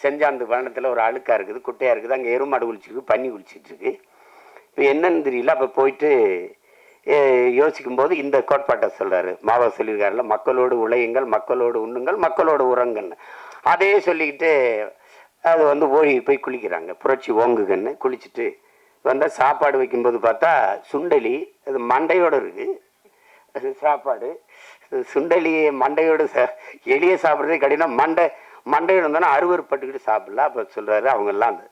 செஞ்சாந்து வனத்தில் ஒரு அழுக்காக இருக்குது, குட்டையாக இருக்குது, அங்கே எருமாடு குளிச்சிருக்கு, பன்னி குளிச்சிட்ருக்கு. இப்போ என்னன்னு தெரியல. அப்போ போயிட்டு யோசிக்கும்போது இந்த கோட்பாட்டை சொல்கிறாரு. மாவா சொல்லியிருக்காருல, மக்களோடு உழையுங்கள், மக்களோடு உண்ணுங்கள், மக்களோடு உறங்குன்னு. அதே சொல்லிக்கிட்டு அது வந்து ஓடி போய் குளிக்கிறாங்க. புரட்சி ஓங்குகன்னு குளிச்சுட்டு வந்தால் சாப்பாடு வைக்கும்போது பார்த்தா சுண்டலி அது மண்டையோடு இருக்குது. அது சாப்பாடு சுண்டலி மண்டையோடு எளிய சாப்பிட்றதே கடினம். மண்டையோடு வந்தோன்னா அருவறுப்பட்டுக்கிட்டு சாப்பிடல. அப்போ சொல்கிறாரு, அவங்கெல்லாம் அந்த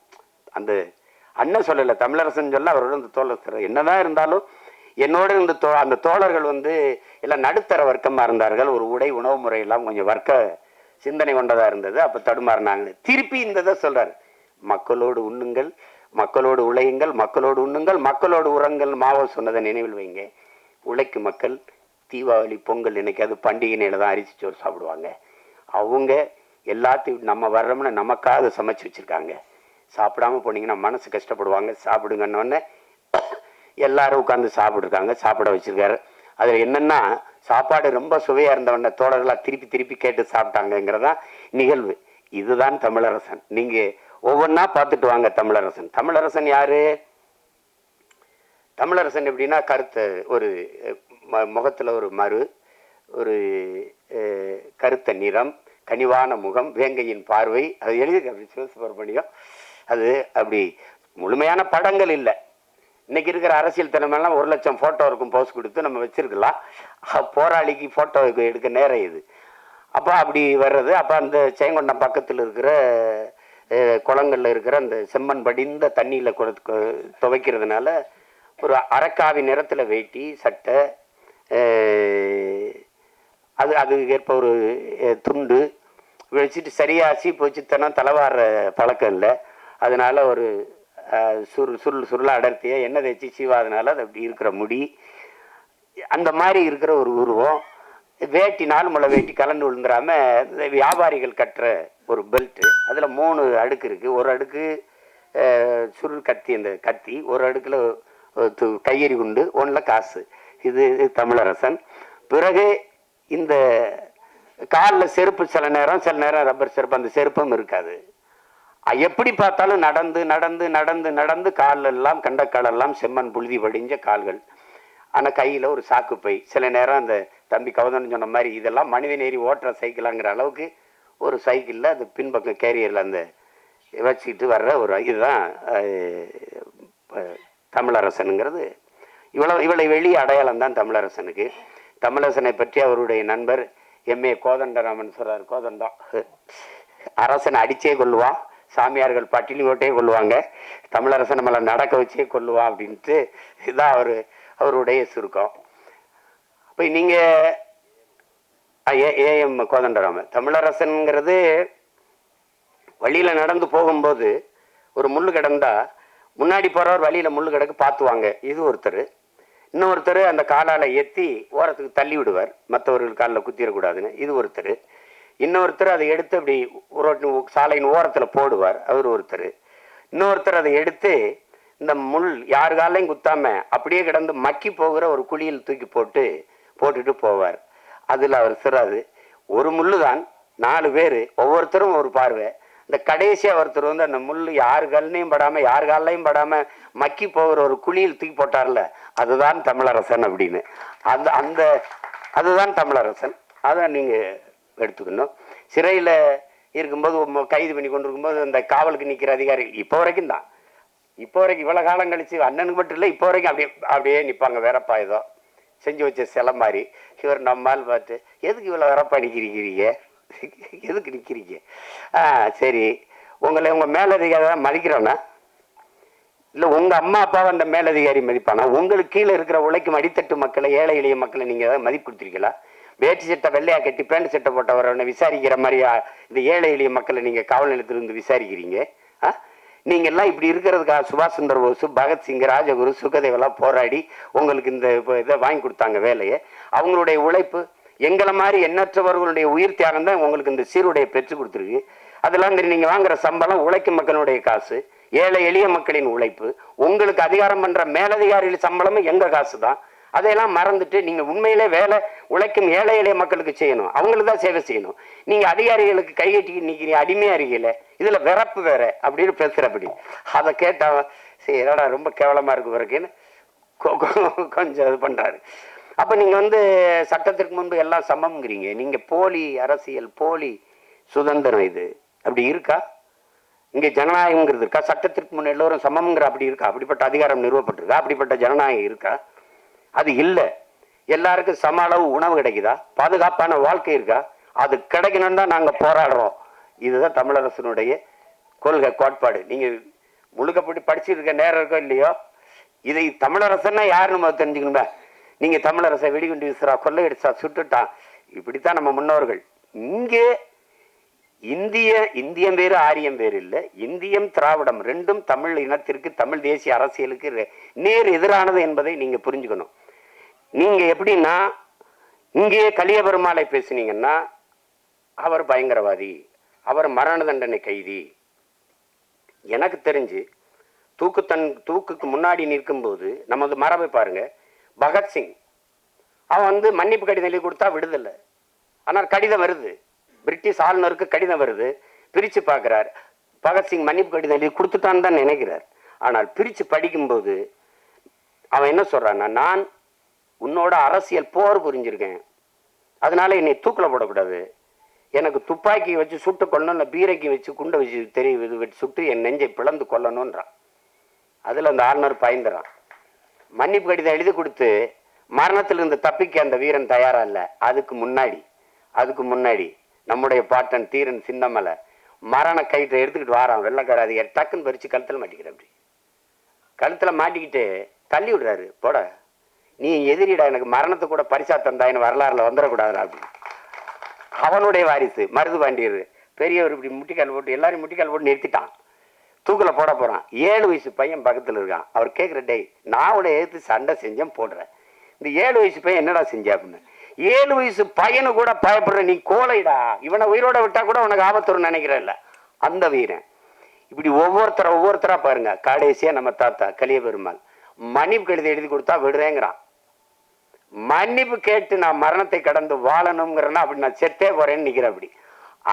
அந்த அண்ணன் சொல்லலை, தமிழரசன் சொல்ல அவரோட அந்த தோழர் என்னதான் இருந்தாலும் என்னோட இந்த அந்த தோழர்கள் வந்து எல்லாம் நடுத்தர வர்க்கமாக இருந்தார்கள். ஒரு உடை உணவு முறையெல்லாம் கொஞ்சம் வர்க்க சிந்தனை கொண்டதாக இருந்தது. அப்போ தடுமாறினாங்க. திருப்பி இந்த இதை சொல்கிறார், மக்களோடு உண்ணுங்கள், மக்களோடு உழையுங்கள், மக்களோடு உண்ணுங்கள், மக்களோடு உறங்கள். மாவோ சொன்னதை நினைவில் வைங்க. உழைக்கும் மக்கள் தீபாவளி, பொங்கல், இன்னைக்கு அது பண்டிகை நேரில் தான் அரிசி சோறு சாப்பிடுவாங்க. அவங்க எல்லாத்தையும் நம்ம வர்றோம்னு நமக்காக சமைச்சு வச்சுருக்காங்க. சாப்பிடாம போனீங்கன்னா மனசு கஷ்டப்படுவாங்க, சாப்பிடுங்கன்னொன்னே எல்லாரும் உட்காந்து சாப்பிட்ருக்காங்க, சாப்பிட வச்சுருக்காரு. அதில் என்னென்னா, சாப்பாடு ரொம்ப சுவையாக இருந்தவொடனே தோழர்களாக திருப்பி திருப்பி கேட்டு சாப்பிட்டாங்கங்கிறதான் நிகழ்வு. இதுதான் தமிழரசன். நீங்கள் ஒவ்வொன்றா பார்த்துட்டு வாங்க. தமிழரசன் யாரு? தமிழரசன் எப்படின்னா, கருத்தை ஒரு முகத்தில் ஒரு மறு, ஒரு கருத்த நிறம், கனிவான முகம், வேங்கையின் பார்வை, அது எழுதி அப்படி சிவசுப்பிரமணியம். அது அப்படி முழுமையான படங்கள் இல்லை. இன்னைக்கு இருக்கிற அரசியல் திறமெல்லாம் 1,00,000 ஃபோட்டோ இருக்கும், போஸ் கொடுத்து நம்ம வச்சிருக்கலாம். போராளிக்கு ஃபோட்டோ எடுக்க நேரம் இது. அப்போ அப்படி வர்றது. அப்போ அந்த சேங்கொண்டம் பக்கத்தில் இருக்கிற குளங்களில் இருக்கிற அந்த செம்மண் படிந்த தண்ணியில் துவைக்கிறதுனால ஒரு அரக்காவி நிறத்தில் வேட்டி சட்டை, அதுக்கு ஏற்ப ஒரு துண்டு வச்சுட்டு சரியாக சீப்பு வச்சுத்தனா தலைவாடுற பழக்கம் இல்லை. அதனால ஒரு சுருள அடர்த்தியாக எண்ணெய் தேய்ச்சி சீவாதனால அது அப்படி இருக்கிற முடி, அந்த மாதிரி இருக்கிற ஒரு உருவம். வேட்டி 4 முளை வேட்டி கலந்து விழுந்துடாம வியாபாரிகள் கட்டுற ஒரு பெல்ட்டு. அதில் 3 அடுக்கு இருக்குது. ஒரு அடுக்கு சுருள் கத்தி, அந்த கத்தி ஒரு அடுக்கில் கையெறி குண்டு, ஒன்றில் காசு. இது தமிழரசன். பிறகு இந்த காலில் செருப்பு, சில நேரம் ரப்பர் செருப்பு, அந்த செருப்பும் இருக்காது. எப்படி பார்த்தாலும் நடந்து நடந்து நடந்து நடந்து கால் எல்லாம் கண்டக்காலெல்லாம் செம்மண் புழுதி படிஞ்ச கால்கள். ஆனால் கையில் ஒரு சாக்கு பை. சில நேரம் அந்த தம்பி கவுதன் சொன்ன மாதிரி இதெல்லாம் மனிதன் ஏறி ஓட்டுற சைக்கிளாங்கிற அளவுக்கு ஒரு சைக்கிளில் அந்த பின்பக்கம் கேரியரில் அந்த வச்சுக்கிட்டு வர்ற ஒரு இதுதான் தமிழரசனுங்கிறது. இவளை வெளி அடையாளம் தான் தமிழரசனுக்கு. தமிழரசனை பற்றி அவருடைய நண்பர் எம்ஏ கோதண்டராமன் சொல்றார். கோதண்டம் அரசனை அடிச்சே கொள்ளுவான், சாமியார்கள் பட்டினி ஓட்டே கொள்ளுவாங்க, தமிழரசன் நம்மளை நடக்க வச்சே கொள்ளுவான் அப்படின்ட்டு இதுதான் அவருடைய சுருக்கம். அப்போ நீங்கள் ஏஎம் கோதண்டராமன் தமிழரசனுங்கிறது வழியில் நடந்து போகும்போது ஒரு முள் கிடந்தா முன்னாடி போகிறவர் வழியில் முள் கிடக்கு பார்த்துவாங்க. இது ஒருத்தர். இன்னொருத்தர் அந்த காலால் எத்தி ஓரத்துக்கு தள்ளி விடுவார், மற்றவர்கள் காலில் குத்திடக்கூடாதுன்னு. இது ஒருத்தர். இன்னொருத்தர் அதை எடுத்து அப்படி சாலையின் ஓரத்தில் போடுவார், அவர் ஒருத்தர். இன்னொருத்தர் அதை எடுத்து இந்த முள் யார் காலையும் குத்தாம அப்படியே கிடந்து மக்கி போகிற ஒரு குழியில் தூக்கி போட்டுட்டு போவார். அதில் அவர் சிறாது ஒரு முள்ளு தான், 4 பேர், ஒவ்வொருத்தரும் ஒரு பார்வை. இந்த கடைசியாக ஒருத்தர் வந்து அந்த முள் யார் காலையும் படாமல் யார் காலையும் படாமல் மக்கி போகிற ஒரு குழியில் தூக்கி போட்டார்ல, அதுதான் தமிழரசன் அப்படின்னு. அதுதான் தமிழரசன். அதை நீங்கள் எடுத்துக்கணும். சிறையில் இருக்கும்போது கைது பண்ணி கொண்டு இருக்கும்போது அந்த காவலுக்கு நிற்கிற அதிகாரிகள் இப்போ வரைக்கும் தான், இப்போ வரைக்கும் இவ்வளோ காலம் கழிச்சு அண்ணனுக்கு மட்டும் இல்லை, இப்போ வரைக்கும் அப்படியே நிற்பாங்க. வேறப்பா ஏதோ செஞ்சு வச்ச சிலை மாதிரி. இவர் நம்மால் பார்த்து எதுக்கு இவ்வளோ வேறப்பா நிற்கிறீங்க, எதுக்கு நிற்கிறீங்க? சரி, உங்கள் மேலதிகாரி தான் மதிக்கிறோன்னா இல்லை உங்கள் அம்மா அப்பாவை அந்த மேலதிகாரி மதிப்பானா? உங்களுக்கு கீழே இருக்கிற உழைக்கும் அடித்தட்டு மக்களை, ஏழை எளிய மக்களை நீங்கள் ஏதாவது மதிப்பு கொடுத்துருக்கீங்களா? வேட்டி சட்டை வெள்ளையா கட்டி பேண்ட் சட்டை போட்டவரை விசாரிக்கிற மாதிரியா இந்த ஏழை எளிய மக்களை நீங்கள் காவல் நிலையத்திலிருந்து விசாரிக்கிறீங்க? நீங்கள்லாம் இப்படி இருக்கிறதுக்காக சுபாஷ் சந்திர போஸ், பகத்சிங், ராஜகுரு, சுகதேவெல்லாம் போராடி உங்களுக்கு இந்த இதை வாங்கி கொடுத்தாங்க வேலையை. அவங்களுடைய உழைப்பு, எங்களை மாதிரி எண்ணற்றவர்களுடைய உயிர் தியாகம் தான் உங்களுக்கு இந்த சீருடைய பெற்று கொடுத்துருக்கு. அதெல்லாம் நீங்கள் வாங்குற சம்பளம் உழைக்கும் மக்களுடைய காசு, ஏழை எளிய மக்களின் உழைப்பு. உங்களுக்கு அதிகாரம் பண்ற மேலதிகாரிகள் சம்பளமும் எங்க காசு தான். அதையெல்லாம் மறந்துட்டு நீங்க உண்மையிலே வேலை உழைக்கும் ஏழை எளிய மக்களுக்கு செய்யணும், அவங்களுக்கு தான் சேவை செய்யணும். நீங்க அதிகாரிகளுக்கு கையெட்டி நிற்கிறீங்க, அடிமையா இருக்கீங்கள, இதுல விறப்பு வேற அப்படின்னு பேசுறப்படி. அதை கேட்டா சரி என்னடா ரொம்ப கேவலமா இருக்கு பிறகுன்னு கொஞ்சம் இது பண்றாரு. அப்ப நீங்க வந்து சட்டத்திற்கு முன்பு எல்லாம் சமம்ங்கிறீங்க. நீங்க போலி அரசியல், போலி சுதந்திரம், இது அப்படி இருக்கா? இங்க ஜனநாயகம்ங்கிறது இருக்கா? சட்டத்திற்கு முன் எல்லோரும் சமம்ங்கிற அப்படி இருக்கா? அப்படிப்பட்ட அதிகாரம் நிறுவப்பட்டிருக்கா? அப்படிப்பட்ட ஜனநாயகம் இருக்கா? அது இல்லை. எல்லாருக்கும் சம அளவு உணவு கிடைக்குதா? பாதுகாப்பான வாழ்க்கை இருக்கா? அது கிடைக்கணும்னு தான் நாங்கள் போராடுறோம். இதுதான் தமிழரசனுடைய கொள்கை, கோட்பாடு. நீங்கள் முழுக்கப்பட்டு படிச்சுருக்க நேரம் இருக்கோ இல்லையோ, இதை தமிழரசன்னா யாருன்னு தெரிஞ்சுக்கணுங்களா? நீங்கள் தமிழரசை வெடிகுண்டு வீசுறா, கொள்ளையடிச்சா, சுட்டுட்டான், இப்படித்தான் நம்ம முன்னோர்கள். இங்கே இந்தியம் வேறு ஆரியம் வேறு இல்லை. இந்தியம் திராவிடம் ரெண்டும் தமிழ் இனத்திற்கு, தமிழ் தேசிய அரசியலுக்கு நேர் எதிரானது என்பதை நீங்க புரிஞ்சுக்கணும். நீங்க எப்படின்னா இங்கே கலியபெருமாளை பேசுனீங்கன்னா அவர் பயங்கரவாதி, அவர் மரண தண்டனை கைதி. எனக்கு தெரிஞ்சு தூக்குக்கு முன்னாடி நிற்கும் போது நமது மரபை பாருங்க. பகத்சிங் அவன் வந்து மன்னிப்பு கடிதம் எழுதி கொடுத்தா விடுதலை. ஆனால் கடிதம் வருது, பிரிட்டிஷ் ஆளுநருக்கு கடிதம் வருது, பிரித்து பார்க்குறார். பகத்சிங் மன்னிப்பு கடிதம் எழுதி கொடுத்துட்டான்னு தான் நினைக்கிறார். ஆனால் பிரித்து படிக்கும்போது அவன் என்ன சொல்கிறான்னா, நான் உன்னோட அரசியல் போர் புரிஞ்சிருக்கேன், அதனால என்னை தூக்கில் போடக்கூடாது, எனக்கு துப்பாக்கி வச்சு சுட்டு கொள்ளணும், இல்லை பீரைக்கு வச்சு குண்டை வச்சு வச்சு சுட்டு என் நெஞ்சை பிளந்து கொல்லணுன்றான். அதில் அந்த ஆளுநர் பயந்துறான். மன்னிப்பு கடிதம் எழுதி கொடுத்து மரணத்திலிருந்து தப்பிக்க அந்த வீரன் தயாரா இல்லை. அதுக்கு முன்னாடி நம்முடைய பாட்டன் தீரன் சின்னமலை மரண கயிற்றை எடுத்துக்கிட்டு வாரான். வெள்ளக்கார அதிகாரி டக்குன்னு பறிச்சு கழுத்தில் மாட்டிக்கிற, அப்படி கழுத்தில் மாட்டிக்கிட்டு தள்ளி விடுறாரு. போட நீ எதிரிடா, எனக்கு மரணத்தை கூட பரிசா தந்தாயின்னு வரலாறுல வந்துடக்கூடாதுடா அப்படி. அவனுடைய வாரிசு மருது பாண்டியர் பெரியவர் இப்படி முட்டிக்கால் போட்டு எல்லாரும் முட்டிக்கால் போட்டு நிறுத்திட்டான். தூக்கில் போட போறான். 7 வயசு பையன் பக்கத்தில் இருக்கான். அவர் கேட்குற, டேய் நான் உடைய எடுத்து சண்டை செஞ்சேன் போடுறேன், இந்த 7 வயசு பையன் என்னடா செஞ்சா அப்படின்னு. 7 வயசு பையனு கூட பயப்படுற நீ கோழைடா, இவனை உயிரோட விட்டா கூட உனக்கு ஆபத்துன்னு நினைக்கிறல்ல அந்த வீரன். இப்படி ஒவ்வொருத்தரா பாருங்க. கடைசியா நம்ம தாத்தா கலியபெருமாள் மன்னிப்பு கடிதம் எழுதி கொடுத்தா விடுறேங்கிறான். மன்னிப்பு கேட்டு நான் மரணத்தை கடந்து வாழணுங்கிறேன்னா அப்படி நான் செத்தே போறேன்னு நிக்கிறேன். அப்படி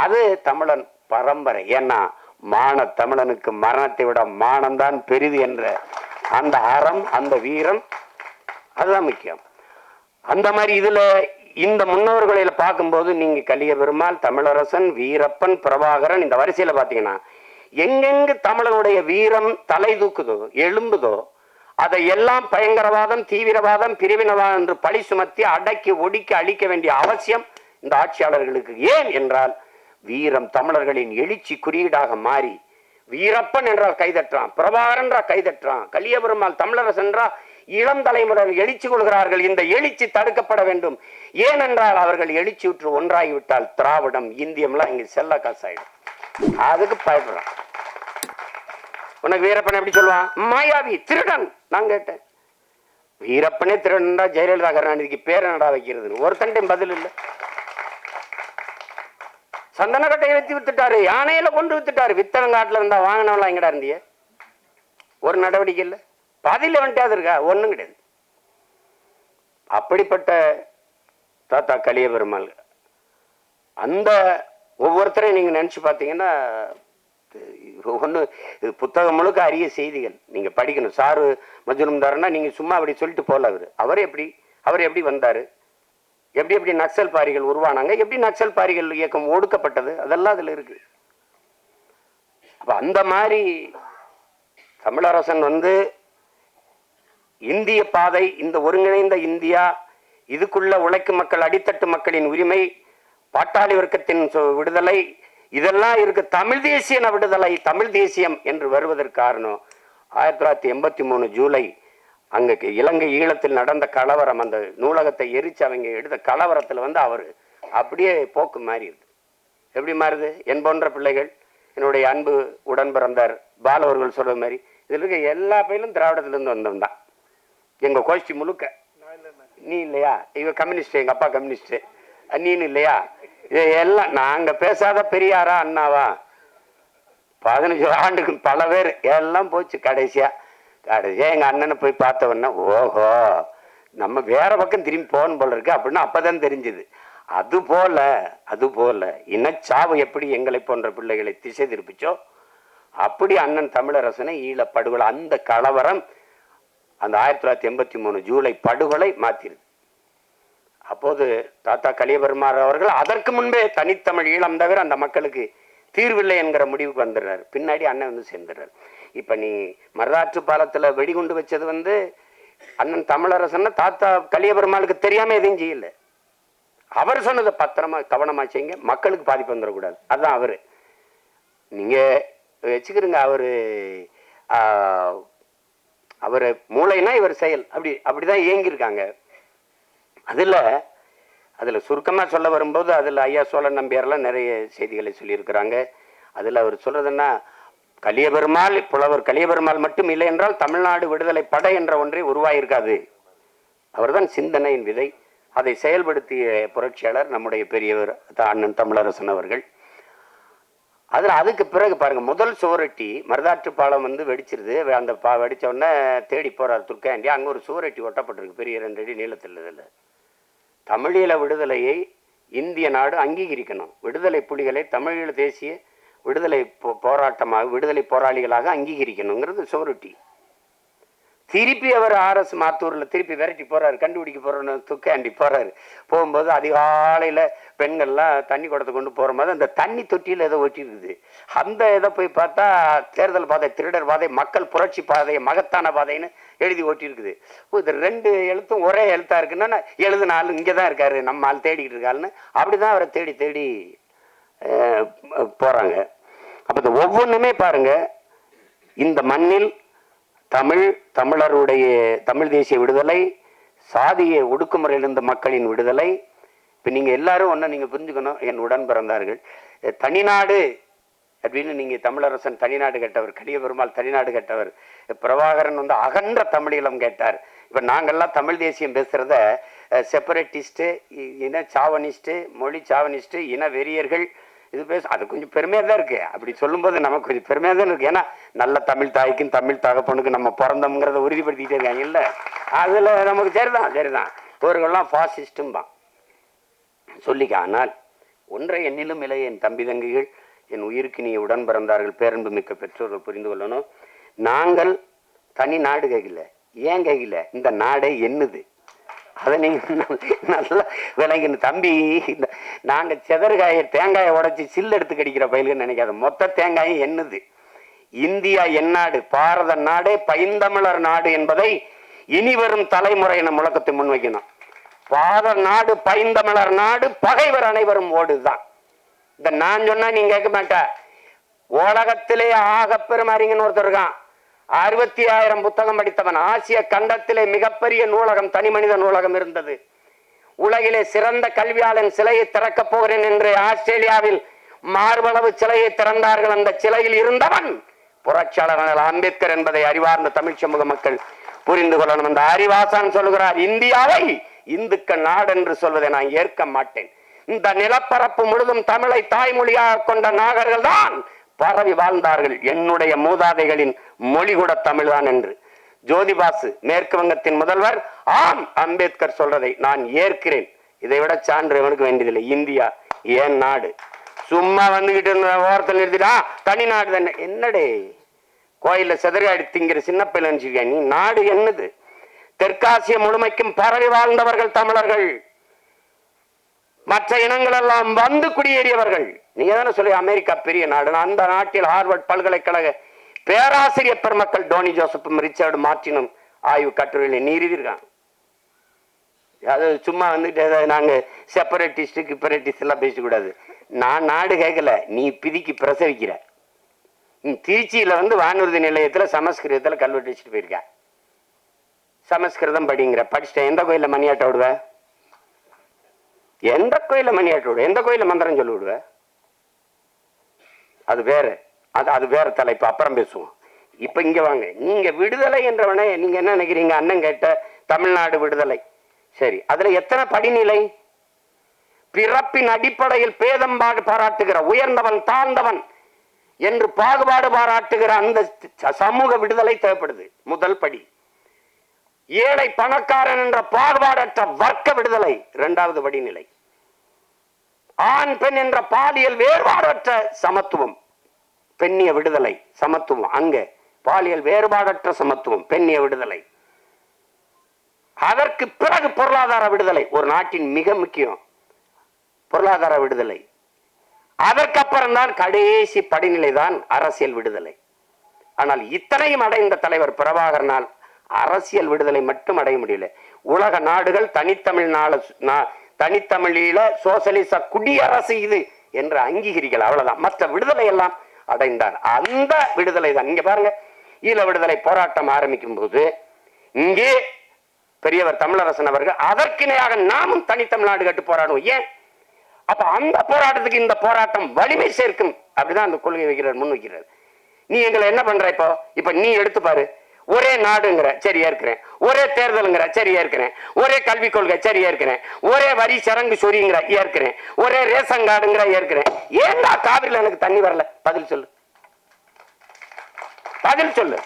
அது தமிழன் பரம்பரை. ஏன்னா மான தமிழனுக்கு மரணத்தை விட மானம்தான் பெரிது என்ற அந்த அறம், அந்த வீரம், அதுதான் முக்கியம். அந்த மாதிரி இதுல இந்த முன்னோர்களில பார்க்கும்போது நீங்க கலிய பெருமாள், தமிழரசன், வீரப்பன், பிரபாகரன், இந்த வரிசையில பாத்தீங்கன்னா எங்கெங்கு தமிழனுடைய வீரம் தலை தூக்குதோ, எழும்புதோ, அதை எல்லாம் பயங்கரவாதம், தீவிரவாதம், பிரிவினவாதம் என்று பழி சுமத்தி அடக்கி ஒடுக்கி அழிக்க வேண்டிய அவசியம் இந்த ஆட்சியாளர்களுக்கு. ஏன் என்றால் வீரம் தமிழர்களின் எழுச்சி குறியீடாக மாறி வீரப்பன் என்றால் கைதட்டுறான், பிரபாகரன் என்றால் கைதட்டுறான், கலிய பெருமாள், தமிழரசன் என்றால் இளம் தலைமுறையில் எழுச்சி கொள்கிறார்கள். இந்த எழுச்சி தடுக்கப்பட வேண்டும். ஏனென்றால் அவர்கள் எழுச்சியுற்று ஒன்றாகிவிட்டால் திராவிடம், இந்தியம்லாம் இங்க செல்ல காசாயிடும். அதுக்கு பயப்படுறான். உனக்கு வீரப்பன் எப்படி சொல்லுவான்? மாயாவி, திருடன். நான் கேட்டேன், வீரப்பனே திருடன்டா ஜெயலலிதா கருணாநிதிக்கு பேர் என்னடா வைக்கிறது? ஒருத்தன் பதில் இல்லை. சந்தனக்கட்டை எழுத்தி வித்துட்டாரு, யானையில கொண்டு வித்துட்டாரு. வித்தனங்காட்டுல இருந்தா வாங்கினவெல்லாம் எங்கடா இருந்திய? ஒரு நடவடிக்கை இல்லை. பாதியில வந்துட்டாது இருக்கா? ஒண்ணும் கிடையாது. அப்படிப்பட்ட தாத்தா கலிய பெருமாள். அந்த ஒவ்வொருத்தரையும் நீங்க நினைச்சு பார்த்தீங்கன்னா ஒன்று புத்தகம் முழுக்க அரிய செய்திகள் நீங்க படிக்கணும். சாரு மஜ்னும்தாருன்னா நீங்க சும்மா அப்படி சொல்லிட்டு போல. அவர் எப்படி வந்தாரு, எப்படி நக்சல் பாரிகள் உருவானாங்க, எப்படி நக்சல் பாரிகள் இயக்கம் ஒடுக்கப்பட்டது, அதெல்லாம் அதுல இருக்கு. அப்ப அந்த மாதிரி தமிழரசன் இந்திய பாதை, இந்த ஒருங்கிணைந்த இந்தியா, இதுக்குள்ள உழைக்கும் மக்கள், அடித்தட்டு மக்களின் உரிமை, பாட்டாளி வர்க்கத்தின் விடுதலை, இதெல்லாம் இருக்கு. தமிழ் தேசிய விடுதலை, தமிழ் தேசியம் என்று வருவதற்கு காரணம் 1983 ஜூலை அங்க இலங்கை ஈழத்தில் நடந்த கலவரம். அந்த நூலகத்தை எரிச்சு அவங்க எடுத்த கலவரத்துல அவர் அப்படியே போக்கு மாறிடுது. எப்படி மாறுது? என் போன்ற பிள்ளைகள், என்னுடைய அன்பு உடன் பிறந்தார் பால் அவர்கள் சொல்ற மாதிரி, இதுல இருக்க எல்லா பயிலும் திராவிடத்திலிருந்து வந்தவன் தான். எங்க கோஷ்டி முழுக்க. நீ இல்லையா? இவ கம்யூனிஸ்ட், எங்க அப்பா கம்யூனிஸ்ட், நீனு இல்லையா? எல்லாம் நாங்க பேசாத பெரியாரா அண்ணாவா? 15 ஆண்டுக்கு பல பேர் எல்லாம் போச்சு. கடைசியா எங்க அண்ணனை போய் பார்த்தவொன்னா, ஓஹோ நம்ம வேற பக்கம் திரும்பி போகணும் போல இருக்கு அப்படின்னு அப்பதான் தெரிஞ்சது. அது போல இனச்சாவு எப்படி எங்களை போன்ற பிள்ளைகளை திசை திருப்பிச்சோ, அப்படி அண்ணன் தமிழரசனை ஈழ படுகொலை, அந்த கலவரம், அந்த 1983 ஜூலை படுகொலை மாத்திருது. அப்போது தாத்தா கலிய பெருமாள் அவர்கள் அதற்கு முன்பே தனித்தமிழ் ஈழம் தவிர அந்த மக்களுக்கு தீர்வில்லை என்கிற முடிவுக்கு வந்துடுறாரு. பின்னாடி அண்ணன் சேர்ந்துடுறாரு. இப்ப நீ மருதாற்று பாலத்துல வெடிகுண்டு வச்சது அண்ணன் தமிழரசன் தாத்தா கலிய பெருமாளுக்கு தெரியாம எதையும் செய்யல. அவர் சொன்னதை பத்திரமா கவனமா செய்யுங்க, மக்களுக்கு பாதிப்பு வந்துடக்கூடாது. அதுதான் அவரு. நீங்க வச்சுக்கிறீங்க, அவரு மூளைனா இவர் செயல், அப்படிதான் இயங்கியிருக்காங்க. அதுல சுருக்கமா சொல்ல வரும்போது அதுல ஐயா சோழன் நம்பியாரெல்லாம் நிறைய செய்திகளை சொல்லியிருக்கிறாங்க. அதுல அவர் சொல்றதுன்னா, கலிய பெருமாள், புலவர் கலிய பெருமாள் மட்டும் இல்லை என்றால் தமிழ்நாடு விடுதலை படை என்ற ஒன்றே உருவாயிருக்காது. அவர்தான் சிந்தனையின் விதை. அதை செயல்படுத்திய புரட்சியாளர் நம்முடைய பெரியவர் அண்ணன் தமிழரசன் அவர்கள். அதுக்கு பிறகு பாருங்க, முதல் சுவரொட்டி மருதாற்று பாலம் வெடிச்சிருது. அந்த வெடிச்ச உடனே தேடி போறார் துர்க்காண்டி. அங்க ஒரு சுவரொட்டி ஒட்டப்பட்டிருக்கு, பெரிய 2 அடி நீளத்தில். இதில் தமிழீழ விடுதலையை இந்திய நாடு அங்கீகரிக்கணும், விடுதலை புலிகளை தமிழீழ தேசிய விடுதலை போராட்டமாக, விடுதலை போராளிகளாக அங்கீகரிக்கணுங்கிறது சுவரொட்டி. திருப்பி அவர் RS மாத்தூர்ல திருப்பி விரட்டி போறாரு, கண்டுபிடிக்க போறோன்னு துக்காண்டி போறாரு. போகும்போது அதிகாலையில பெண்கள்லாம் தண்ணி குடத்தை கொண்டு போற மாதிரி அந்த தண்ணி தொட்டியில் ஏதோ ஒட்டி இருக்குது. அந்த இதை போய் பார்த்தா தேர்தல் பாதை, திருடர் பாதை, மக்கள் புரட்சி பாதை, மகத்தான பாதைன்னு எழுதி ஒட்டி இருக்குது. இது 2 எழுத்தும் ஒரே எழுத்தா இருக்குன்னா எழுதுனாலும் இங்கதான் இருக்காரு, நம்ம ஆள் தேடிக்கிட்டு இருக்காருன்னு அப்படிதான் அவரை தேடி தேடி போறாங்க. அப்ப இந்த ஒவ்வொன்றுமே பாருங்க, இந்த மண்ணில் தமிழருடைய தமிழ் தேசிய விடுதலை, சாதிய ஒடுக்குமுறையிலிருந்த மக்களின் விடுதலை. இப்ப நீங்க எல்லாரும் ஒன்ன நீங்க புரிஞ்சுக்கணும், என் உடன் பிறந்தார்கள். தனிநாடு அப்படின்னு நீங்க தமிழரசன் தனிநாடு கேட்டவர், கலிய பெருமாள் தனிநாடு கேட்டவர், பிரபாகரன் அகன்ற தமிழீழம் கேட்டார். இப்ப நாங்கெல்லாம் தமிழ் தேசியம் பேசுறத செப்பரேட்டிஸ்ட், இன சாவனிஸ்ட், மொழி சாவனிஸ்ட், இன வெறியர்கள் இது அது கொஞ்சம் பெருமையா தான் இருக்கு. அப்படி சொல்லும்போது நமக்கு கொஞ்சம் பெருமையா தான் இருக்கு. ஏன்னா நல்ல தமிழ் தாய்க்கும் தமிழ் தகப்பனுக்கு நம்ம பிறந்தோம்ங்கிறத உறுதிப்படுத்திட்டே இருக்காங்க இல்ல. அதுல நமக்கு சரிதான் இவர்கள்லாம் பாசிஸ்டும் தான் சொல்லிக்க. ஆனால் ஒன்றை என்னிலும் இல்லை என் தம்பி தங்கிகள், என் உயிருக்கு நீ உடன் பிறந்தார்கள் பேரன்பு மிக்க பெற்றோர்கள் புரிந்து கொள்ளணும். நாங்கள் தனி நாடு கேட்கல. ஏன் கேட்கல? இந்த நாடே என்னது, அதை நீங்க நல்லா விளங்கின தம்பி. நாங்க செதற்காயை தேங்காயை உடைச்சி சில்லு எடுத்து கடிக்கிற பயில்கள் நினைக்காத. மொத்த தேங்காயும் என்னது. இந்தியா எந்நாடு, பாரத நாடே பைந்தமிழர் நாடு என்பதை இனி வரும் தலைமுறையின முழக்கத்தை முன்வைக்கணும். பாரத நாடு பைந்தமிழர் நாடு, பகைவர் அனைவரும் ஓடுதான். இந்த நான் சொன்னா நீங்க கேட்க மாட்ட. உலகத்திலே ஆக பெரும் அறிஞன் ஒருத்தர் இருக்கான், 60,000 புத்தகம் படித்தவன். ஆசிய கண்டத்திலே மிகப்பெரிய நூலகம், தனி மனித நூலகம் இருந்தது. உலகிலே சிறந்த கல்வியாளன் சிலையை திறக்கப் போகிறேன் என்று ஆஸ்திரேலியாவில் மார்பளவு சிலையை திறந்தார்கள். அந்த சிலையில் இருந்தவன் புரட்சியாளர் அம்பேத்கர் என்பதை அறிவார்ந்த தமிழ் சமூக மக்கள் புரிந்து கொள்ளணும். அந்த அறிவாசான் சொல்லுகிறார், இந்தியாவை இந்துக்கள் நாடு என்று சொல்வதை நான் ஏற்க மாட்டேன். இந்த நிலப்பரப்பு முழுதும் தமிழை தாய்மொழியாக கொண்ட நாகர்கள் தான் பரவி வாழ்ந்தார்கள். என்னுடைய மூதாதைகளின் மொழி கூட தமிழ் தான் என்று ஜோதிபாசு மேற்கு வங்கத்தின் முதல்வர், ஆம் அம்பேத்கர் சொல்றதை நான் ஏற்கிறேன். இதை விட சான்று இவனுக்கு வேண்டியதில்லை. இந்தியா ஏன் நாடு? சும்மா வந்துகிட்டு இருந்த ஓரத்தில் நிறுத்திட்டா தனி நாடு தானே. என்னடே கோயில செதறாடி திங்கிற சின்ன பிள்ளை நினைச்சிருக்க நீ? நாடு என்னது? தெற்காசிய முழுமைக்கும் பரவி வாழ்ந்தவர்கள் தமிழர்கள். மற்ற இனங்கள் எல்லாம் வந்து குடியேறியவர்கள். நீங்க தானே சொல்லி அமெரிக்கா பெரிய நாடு. அந்த நாட்டில் ஹார்வர்ட் பல்கலைக்கழக பேராசிரியர் பெருமக்கள் டோனி ஜோசப்பும் ரிச்சர்டு மார்டினும் ஆய்வு கட்டுரையில நீரிருக்காங்க. அது சும்மா வந்துட்டு நாங்க செப்பரேட்டிஸ்ட் கிப்பரேட்டிஸ்ட் எல்லாம் பேசக்கூடாது. நான் நாடு கேட்கல, நீ பிதிக்கு பிரசவிக்கிற. திருச்சியில வானூர்தி நிலையத்துல சமஸ்கிருதத்துல கல்வெட்டு வச்சுட்டு போயிருக்க. சமஸ்கிருதம் படிங்கிற படிச்சுட்ட. எந்த கோயில மணியாட்ட விடுவ? எந்த கோயில மணியாட்ட விடுவ? எந்த கோயில மந்திரம் சொல்லி விடுவ? அது வேற, அது வேற தலைப்பு, அப்புறம் பேசுவோம். இப்ப இங்க வாங்க. நீங்க விடுதலை என்றவனே நீங்க என்ன நினைக்கிறீங்க? அண்ணன் கேட்ட தமிழ்நாடு விடுதலை, சரி, அதுல எத்தனை படிநிலை? பிறப்பின் அடிப்படையில் பேதம்பாடு பாராட்டுகிற, உயர்ந்தவன் தாழ்ந்தவன் என்று பாகுபாடு பாராட்டுகிற அந்த சமூக விடுதலை தேவைப்படுது. முதல் படி. ஏழை பணக்காரன் என்ற பாகுபாடற்ற வர்க்க விடுதலை இரண்டாவது படிநிலை. ஆண் பெண் என்ற பாலியல் வேறுபாடற்ற சமத்துவம், பெண்ணிய விடுதலை, சமத்துவம். அங்க பாலியல் வேறுபாடற்ற சமத்துவம், பெண்ணிய விடுதலை. அதற்கு பிறகு பொருளாதார விடுதலை, ஒரு நாட்டின் மிக முக்கியம் பொருளாதார விடுதலை. அதற்கப்புறம் தான் கடைசி படிநிலை தான் அரசியல் விடுதலை. ஆனால் இத்தனையும் அடைந்த தலைவர் பிரபாகரனால் அரசியல் விடுதலை மட்டும் அடைய முடியல. உலக நாடுகள் தனித்தமிழீழ சோசலிச குடியரசு இது என்று அங்கீகரிக்கல, அவ்வளவுதான். மற்ற விடுதலை எல்லாம் அடைந்தார். அந்த விடுதலை தான் இங்க பாருங்க. ஈழ விடுதலை போராட்டம் ஆரம்பிக்கும் போது இங்கே பெரியவர் தமிழரசன் அவர்கள் அதற்கிணையாக நாமும் தனித்தமிழ்நாடு கட்டு போராடுவோம். ஏன்? அப்ப அந்த போராட்டத்துக்கு இந்த போராட்டம் வலிமை சேர்க்கும். அப்படிதான் அந்த கொள்கை வைக்கிறார், முன் வைக்கிறார். நீ எங்களை என்ன பண்ற? இப்ப நீ எடுத்து பாரு. ஒரே நாடுங்கிற, சரி ஏற்கிறேன். ஒரே தேர்தலுங்கிற, சரி ஏற்கிறேன். ஒரே கல்விக் கொள்கை, சரி ஏற்கிறேன். ஒரே வரி சரங்கு சொரிங்கிற, ஏற்கிறேன். ஒரே ரேஷன் கார்டுங்கிற, ஏற்கிறேன். ஏண்டா காவிரியில் எனக்கு தண்ணி வரல? பதில் சொல்லு, பதில் சொல்லு.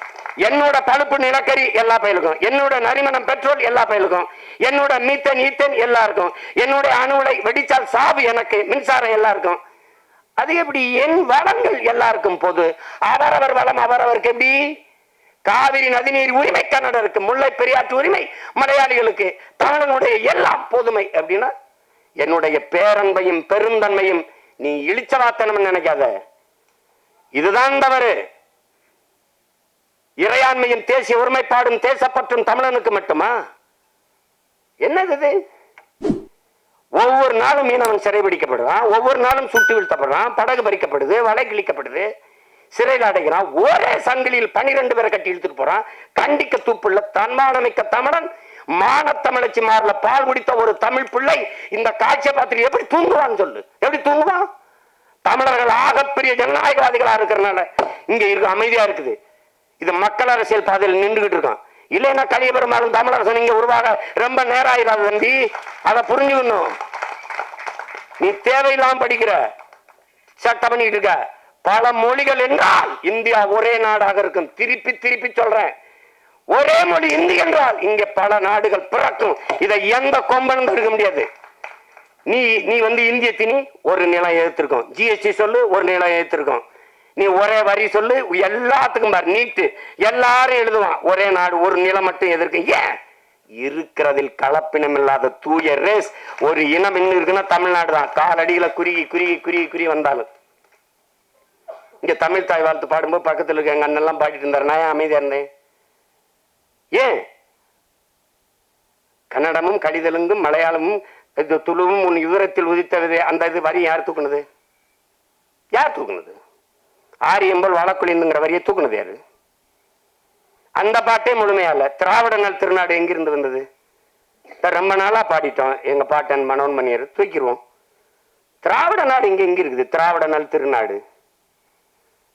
என்னோட பழுப்பு நிலக்கரி எல்லா பயிலுக்கும், என்னோட நரிமணம் பெட்ரோல் எல்லா பயிலுக்கும், என்னோட மீத்தன் ஈத்தன் எல்லாருக்கும், என்னோட அணு உலை வெடிச்சால் சாவு எனக்கு, மின்சாரம் எல்லாருக்கும். அது எப்படி? என் வளங்கள் எல்லாருக்கும் பொது. அவரவர் வளம் அவரவருக்கு. எப்படி? காவிரி நதிநீர் உரிமை கன்னடருக்கு, முல்லை பெரியாற்று உரிமை மலையாளிகளுக்கு, தமிழனுடைய எல்லாம் பொதுமை. அப்படின்னா என்னுடைய பேரன்பையும் பெருந்தன்மையும் நீ இழிச்சவாத்தனம் நினைக்காத. இதுதான் தவறு. இறையாண்மையும் தேசிய ஒருமைப்பாடும் தேசப்பற்றும் தமிழனுக்கு மட்டுமா? என்னது இது? ஒவ்வொரு நாளும் மீனவன் சிறைபிடிக்கப்படுறான், ஒவ்வொரு நாளும் சுட்டு வீழ்த்தப்படுறான், படகு பறிக்கப்படுது, வலை கிழிக்கப்படுது, சிறையில் அடைகிறான். ஒரே சங்கிலியில் 12 பேரை கட்டி இழுத்துட்டு போறான். கண்டிக்க தூப்புள்ள தன்மானமிக்க தமிழன், மானத்தமிழச்சி மாறல பால் குடித்த ஒரு தமிழ் பிள்ளை இந்த காட்சியை பார்த்துட்டு எப்படி தூங்குவான்னு சொல்லு. எப்படி தூங்குவான்? தமிழர்கள் ஆகப்பெரிய ஜனநாயகவாதிகளா இருக்கிறனால இங்க இருக்கு, அமைதியா இருக்குது. இது மக்கள் அரசியல் பாதையில் நின்றுகிட்டு இருக்கான். இல்லைன்னா கலியபெருமாளும் தமிழரசன் இங்க உருவாக ரொம்ப நேரம் ஆயிடாது தம்பி. அதை புரிஞ்சுக்கணும். நீ தேவையில்லாம படிக்கிற, சட்டம் பண்ணிட்டு இருக்க. பல மொழிகள் என்றால் இந்தியா ஒரே நாடாக இருக்கும். திருப்பி திருப்பி சொல்றேன், ஒரே மொழி இந்தி என்றால் இங்க பல நாடுகள் பிறக்கும். இதை எந்த கொம்பனும் இருக்க முடியாது. நீ நீ வந்து இந்திய திணி ஒரு நிலம் எழுத்திருக்கோம், ஜிஎஸ்டி சொல்லு ஒரு நிலம் எழுத்திருக்கோம், நீ ஒரே வரி சொல்லு எல்லாத்துக்கும் பாரு நீட்டு எல்லாரும் எழுதுவான், ஒரே நாடு ஒரு நிலம் மட்டும் எதிர்க்கு. ஏன்? இருக்கிறதில் கலப்பினம் இல்லாத தூய ரேஸ் ஒரு இனம் இன்னும் இருக்குன்னா தமிழ்நாடு தான். காலடியில குறுகி குறுகி குறுகி குறுகி வந்தாலும் இங்க தமிழ் தாய் வாழ்த்து பாடும்போது பக்கத்துல இருக்க எங்க அண்ணெல்லாம் பாடிட்டு இருந்தாரு, நான் ஏன் அமைதியா இருந்தேன்? ஏன்? கன்னடமும் கடிதலுங்கும் மலையாளமும் துளுவும் உன் யுவரத்தில் உதித்தது அந்த இது வரி யார் தூக்குனது? யார் தூக்குனது? ஆரியம்போல் வழக்குழிந்துங்கிற வரியை தூக்குனது யாரு? அந்த பாட்டே முழுமையால திராவிட நாள் திருநாடு எங்கிருந்து வந்தது? ரொம்ப நாளா பாடிட்டோம், எங்க பாட்டன் மனோன் மணியர் தூக்கிடுவோம். திராவிட நாடு இங்க எங்க இருக்குது? திராவிட நாள் திருநாடு,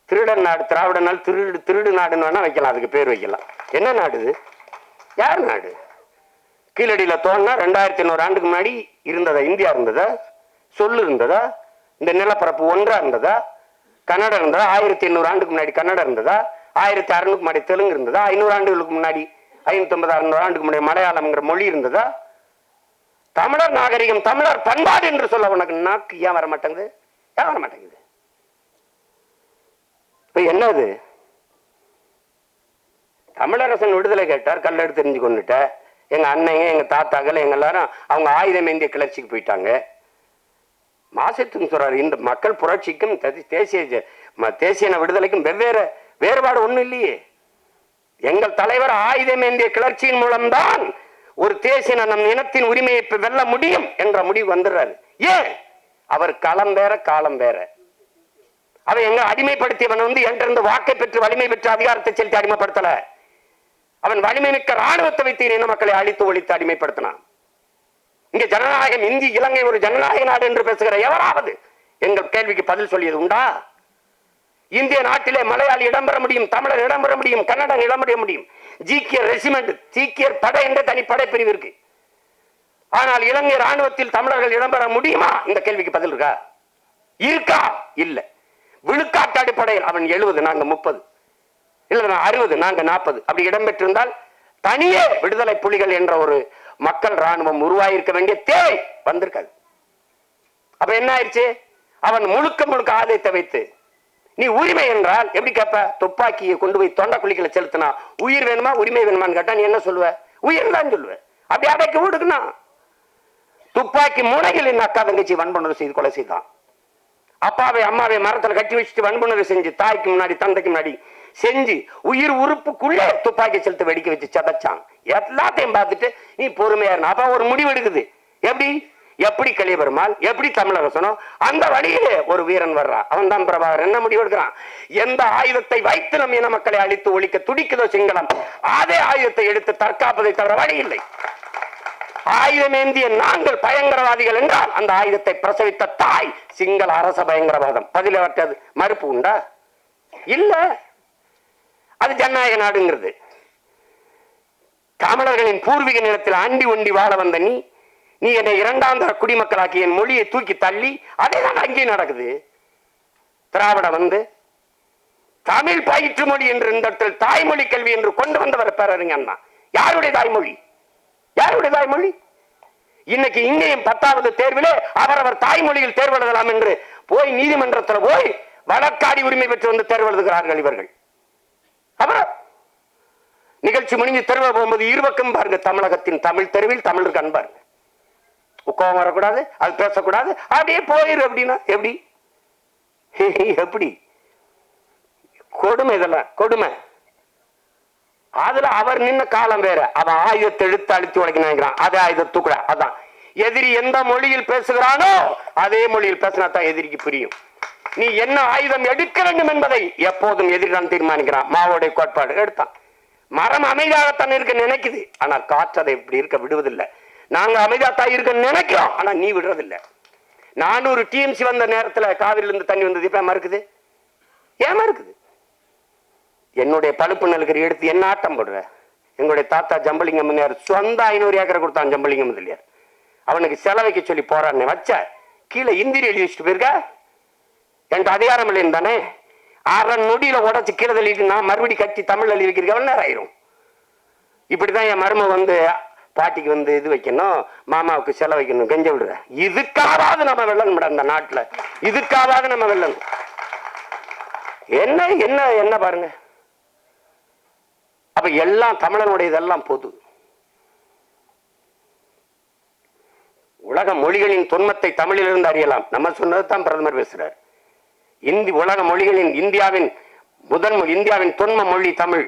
திருடன் நாடு, திராவிட நாள் திருடு திருடு நாடுன்னு வேணா வைக்கலாம், அதுக்கு பேர் வைக்கலாம். என்ன நாடு இது? யார் நாடு? கீழடியில தோணுனா 2500 ஆண்டுக்கு முன்னாடி இருந்ததா? இந்தியா இருந்ததா? சொல்லு இருந்ததா? இந்த நிலப்பரப்பு ஒன்றா இருந்ததா? கன்னடம் இருந்ததா? 1800 ஆண்டுக்கு முன்னாடி கன்னடம் இருந்ததா? 1600 முன்னாடி தெலுங்கு இருந்ததா? 500 ஆண்டுகளுக்கு முன்னாடி 550 600 ஆண்டுக்கு முன்னாடி மலையாளம்ங்கிற மொழி இருந்ததா? தமிழர் நாகரிகம் தமிழர் பண்பாடு என்று சொல்ல உனக்கு நாக்கு ஏன் வர மாட்டேங்குது? ஏன் வர மாட்டேங்குது? இப்ப என்னது? தமிழரசன் விடுதலை கேட்டார், கல்லெடுத்து தெரிஞ்சு கொண்டுட்ட. எங்க அண்ணங்க எங்க தாத்தாக்கள் எங்க எல்லாரும் அவங்க ஆயுதம் ஏந்திய கிளர்ச்சிக்கு போயிட்டாங்க. மாசத்துக்கு சொல்றாரு, இந்த மக்கள் புரட்சிக்கும் தேசிய விடுதலைக்கும் வெவ்வேறு வேறுபாடு ஒண்ணும் இல்லையே. எங்கள் தலைவர் ஆயுதம் ஏந்திய கிளர்ச்சியின் மூலம்தான் ஒரு தேசிய நம் இனத்தின் உரிமையை வெல்ல முடியும் என்ற முடிவு வந்துடுறாரு. ஏன்? அவர் களம் வேற காலம் வேற. அவன் எங்க அடிமைப்படுத்தியவன் வந்து என்கிட்ட வாக்கை பெற்று வலிமை பெற்று அதிகாரத்தை செலுத்தி அடிமைப்படுத்தல. அவன் வலிமை மிக்க ராணுவத்தை வைத்து இன மக்களை அழித்து ஒழித்து அடிமைப்படுத்தினான். இங்க ஜனநாயகம், இந்தி இலங்கை ஒரு ஜனநாயக நாடு என்று பேசுகிற எவராவது எங்கள் கேள்விக்கு பதில் சொல்லியது உண்டா? இந்திய நாட்டிலே மலையாளி இடம்பெற முடியும், தமிழர் இடம்பெற முடியும், கன்னடம் இடம்பெற முடியும். ஜீக்கியர் ரெசிமெண்ட், சீக்கியர் படை என்ற தனி படைப்பிரிவு இருக்கு. ஆனால் இலங்கை ராணுவத்தில் தமிழர்கள் இடம்பெற முடியுமா? இந்த கேள்விக்கு பதில் இருக்கா? இருக்கா? இல்ல. விழுக்காட்டு அடிப்படையில் அவன் 70 நாங்க 30, இல்ல 60 நாங்க 40 அப்படி இடம்பெற்றிருந்தால் தனியே விடுதலை புலிகள் என்ற ஒரு மக்கள் ராணுவம் உருவாயிருக்க வேண்டிய தேவை வந்திருக்காது. அப்ப என்ன ஆயிடுச்சு? அவன் முழுக்க முழுக்க ஆதாயத்தை வைத்து நீ உரிமை என்றால் எப்படி கேட்ப? துப்பாக்கியை கொண்டு போய் தொண்டை குழிகளை செலுத்தினா உயிர் வேணுமா உரிமை வேணுமான்னு கேட்டா நீ என்ன சொல்லுவ? உயிர் தான் சொல்லுவ. அப்படி அடைக்க விடுக்குனா துப்பாக்கி முனையில் என் அக்கா தங்கச்சி வன்புணர்வு செய்து கொலை செய்தான். அப்பாவை அம்மாவை மரத்துல கட்டி வச்சுட்டு வன்புணர்வு செஞ்சு தாய்க்கு முன்னாடி தந்தைக்கு முன்னாடி செஞ்சு உயிர் உறுப்புக்குள்ளே துப்பாக்கி செலுத்த வெடிக்க வச்சு சதைச்சான். எல்லாத்தையும் பார்த்துட்டு நீ பொறுமையா இருந்தா அப்ப ஒரு முடிவு எடுக்குது. எப்படி? எப்படி கலியபெருமாள், எப்படி தமிழரசனோ அந்த வழியிலே ஒரு வீரன் வர்றான். அவன் தான் பிரபாகர். என்ன முடிவு எடுக்கிறான்? எந்த ஆயுதத்தை வைத்து நம் இன மக்களை அழித்து ஒழிக்க துடிக்குதோ சிங்களம், அதே ஆயுதத்தை எடுத்து தற்காப்பதை தவிர வழி இல்லை. ஆயுதமேந்திய நாங்கள் பயங்கரவாதிகள் என்றால் அந்த ஆயுதத்தை பிரசவித்த தாய் சிங்கள அரச பயங்கரவாதம். பதில வட்டது மறுப்பு உண்டா? இல்ல. அது ஜனநாயக நாடுங்கிறது. தமிழர்களின் பூர்வீக நிலத்தில் ஆண்டி ஒண்டி வாழ வந்த நீ என்னை இரண்டாம் தர குடிமக்களாக்கி என் மொழியை தூக்கி தள்ளி அதே தான் அங்கேயும் நடக்குது. திராவிட வந்து தமிழ் பயிற்று மொழி என்று இந்த இடத்தில் தாய்மொழி கல்வி என்று கொண்டு வந்தவர் பேரறிஞர் தான். யாருடைய தாய்மொழி? யாருடைய தாய்மொழி? இன்னைக்கு இங்கேயும் 10வது தேர்விலே அவரவர் தாய்மொழியில் தேர்வு எழுதலாம் என்று போய் நீதிமன்றத்தில் போய் வழக்காடி உரிமை பெற்று வந்து தேர்வு எழுதுகிறார்கள் இவர்கள். அப்புறம் நிகழ்ச்சி முடிஞ்சு தெருவில் போகும்போது இருபக்கம் பாருங்க, தமிழகத்தின் தமிழ் தெருவில் தமிழுக்கு அன்பாருங்க. கோபம் வரக்கூடாது, அது பேசக்கூடாது, அப்படியே போயிரு. அப்படின்னா எப்படி? எப்படி கொடுமை இதெல்லாம் கொடுமை. அதுல அவர் நின்ன காலம் வேற. அவன் ஆயுதத்தை எடுத்து அழித்து உடைக்க நினைக்கிறான். அதே ஆயுதத்துக்குள்ள அதான் எதிரி எந்த மொழியில் பேசுகிறானோ அதே மொழியில் பேசினா தான் எதிரிக்கு புரியும். நீ என்ன ஆயுதம் எடுக்க வேண்டும் என்பதை எப்போதும் எதிரி தான் தீர்மானிக்கிறான். மாவோடைய கோட்பாடு எடுத்தான். மரம் அமைதியாகத்தான் இருக்க நினைக்குது, ஆனால் காற்று அதை இப்படி இருக்க விடுவதில்லை. நாங்க அமைதியாத்தான் இருக்க நினைக்கிறோம், ஆனா நீ விடுறதில்லை. 400 டிஎம்சி வந்த நேரத்தில் காவிரியில இருந்து தண்ணி வந்தது, இப்ப மறுக்குது. ஏன் மறுக்குது? என்னுடைய பழுப்பு நெல்கறி எடுத்து என்ன ஆட்டம் போடுற? எங்களுடைய தாத்தா ஜம்பலிங்கம் சொந்த 500 ஏக்கரை கொடுத்தான். ஜம்பலிங்கம் முதலியார் அவனுக்கு செலவைக்கு சொல்லி போறான்னு வச்ச கீழே இந்திரி எழுதி வச்சுட்டு போயிருக்க. என்கிட்ட அதிகாரம் இல்லைன்னு தானே 6 நொடியில உடச்சு கீழே தள்ளிட்டு நான் மறுபடி கட்டி தமிழ் எழுதி வைக்கிறேன் நேரம் ஆயிரும். இப்படிதான் என் மரும வந்து பாட்டிக்கு வந்து இது வைக்கணும், மாமாவுக்கு செலவு வைக்கணும், கெஞ்ச விடுற. இதுக்காவது நம்ம வெல்லணும் இந்த நாட்டுல, இதுக்காவது நம்ம வெல்லணும். என்ன என்ன என்ன பாருங்க. அப்ப எல்லாம் தமிழனுடைய இதெல்லாம் பொது. உலக மொழிகளின் தொன்மத்தை தமிழிலிருந்து அறியலாம். நம்ம சொன்னதுதான் பிரதமர் பேசுறார். உலக மொழிகளின் இந்தியாவின் தொன்ம மொழி தமிழ்.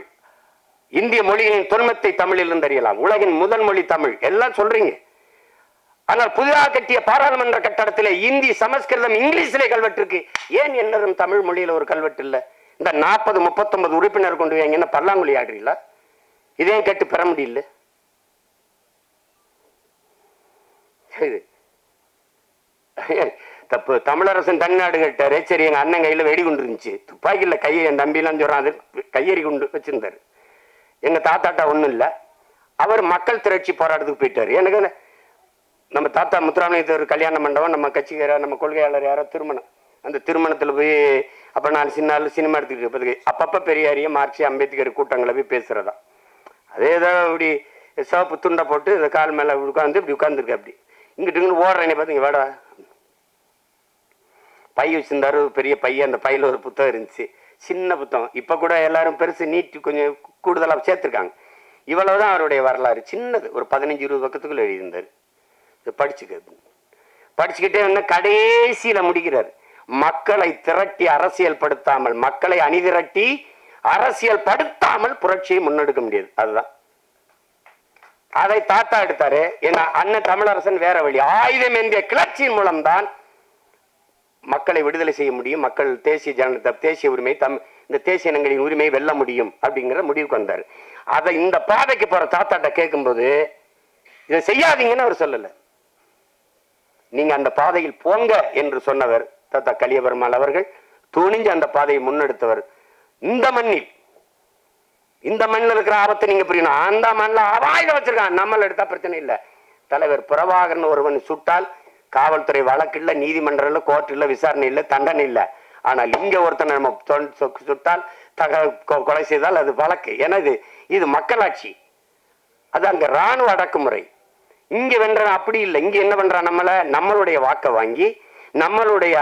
இந்திய மொழிகளின் தொன்மத்தை தமிழிலிருந்து அறியலாம். உலகின் முதல் மொழி தமிழ். எல்லாம் சொல்றீங்க. ஆனால் புதிதாக கட்டிய பாராளுமன்ற கட்டடத்திலே இந்தி, சமஸ்கிருதம், இங்கிலீஷிலே கல்வெட்டு இருக்கு. ஏன் என்னதும் தமிழ் மொழியில ஒரு கல்வெட்டு இல்ல? இந்த 40-39 உறுப்பினர் கொண்டு வைங்க, பல்லாங்குழி ஆடுறீங்களா? இதே கேட்டு பெற முடியல. தப்பு. தமிழரசன் தனிநாடு கேட்டாரு. சரி, எங்க அண்ணன் கையில வெடிகுண்டு இருந்துச்சு, துப்பாக்கில கையை என் தம்பிலாம் சொல்றான், அது கையெறி குண்டு வச்சிருந்தாரு. எங்க தாத்தாட்டா ஒண்ணும் இல்ல. அவர் மக்கள் திரட்சி போராட்டத்துக்கு போயிட்டாரு. எனக்கு நம்ம தாத்தா முத்துராமலிங்க கல்யாண மண்டபம், நம்ம கட்சிக்கார நம்ம கொள்கையாளர் யாரோ திருமணம். அந்த திருமணத்துல போய் அப்ப நான் சின்ன சினிமா எடுத்துக்கிட்டு அப்பப்ப பெரியாரிய மார்க்சி அம்பேத்கர் கூட்டங்களை போய் பேசுறதா. அதே தான் இப்படி சிவப்பு துண்டை போட்டு இந்த கால் மேல உட்காந்து இப்படி உட்காந்துருக்கு. அப்படி இங்கிட்டு ஓடுறேனே பார்த்துங்க, வேடா பை வச்சிருந்தாரு, பெரிய பையன். அந்த பையில ஒரு புத்தகம் இருந்துச்சு, சின்ன புத்தகம். இப்ப கூட எல்லாரும் பெருசு நீட்டி கொஞ்சம் கூடுதலாக சேர்த்துருக்காங்க. இவ்வளவுதான் அவருடைய வரலாறு. சின்னது, ஒரு 15-20 பக்கத்துக்குள்ள எழுதியிருந்தாரு. படிச்சுக்கிட்டே வந்து கடைசியில முடிக்கிறார். மக்களை திரட்டி அரசியல் படுத்தாமல், மக்களை அணிதிரட்டி அரசியல் படுத்தாமல் புரட்சியை முன்னெடுக்க முடியாது. அதுதான் அதை தாத்தா எடுத்தாரு. ஏன்னா அண்ணன் தமிழரசன் வேற வழி, ஆயுதம் என்ற கிளர்ச்சியின் மூலம்தான் மக்களை விடுதலை செய்ய முடியும், மக்கள் தேசிய உரிமை, இந்த தேசிய இனங்களின் உரிமையை வெல்ல முடியும் அப்படிங்கிற முடிவுக்கு வந்தார். அதை இந்த பாதைக்கு போற தாத்தாட்ட கேட்கும்போது இதை செய்யாதீங்கன்னு அவர் சொல்லல. நீங்க அந்த பாதையில் போங்க என்று சொன்னவர் தாத்தா கலியபெருமாள் அவர்கள். துணிஞ்சு அந்த பாதையை முன்னெடுத்தவர். இந்த மண்ணில் இருக்கிற ஆபத்தை நீங்க புரியணும். அந்த மண்ணில் ஆயுதம் வச்சிருக்கான், நம்மள எடுத்தா பிரச்சனை இல்லை. தலைவர் பிரபாகரன் ஒருவன் சுட்டால் காவல்துறை வழக்கு இல்ல, நீதிமன்றம் இல்ல, கோர்ட் இல்ல, விசாரணை இல்ல, தண்டனை இல்ல. ஆனால் இங்க ஒருத்தனை நம்ம சுட்டால் கொலை செய்தால் அது வழக்கு. ஏன்னா இது மக்களாட்சி, அது அங்க ராணுவ அடக்குமுறை. இங்க வென்ற அப்படி இல்லை. இங்க என்ன பண்றான், நம்மளுடைய வாக்கை வாங்கி நம்மளுடைய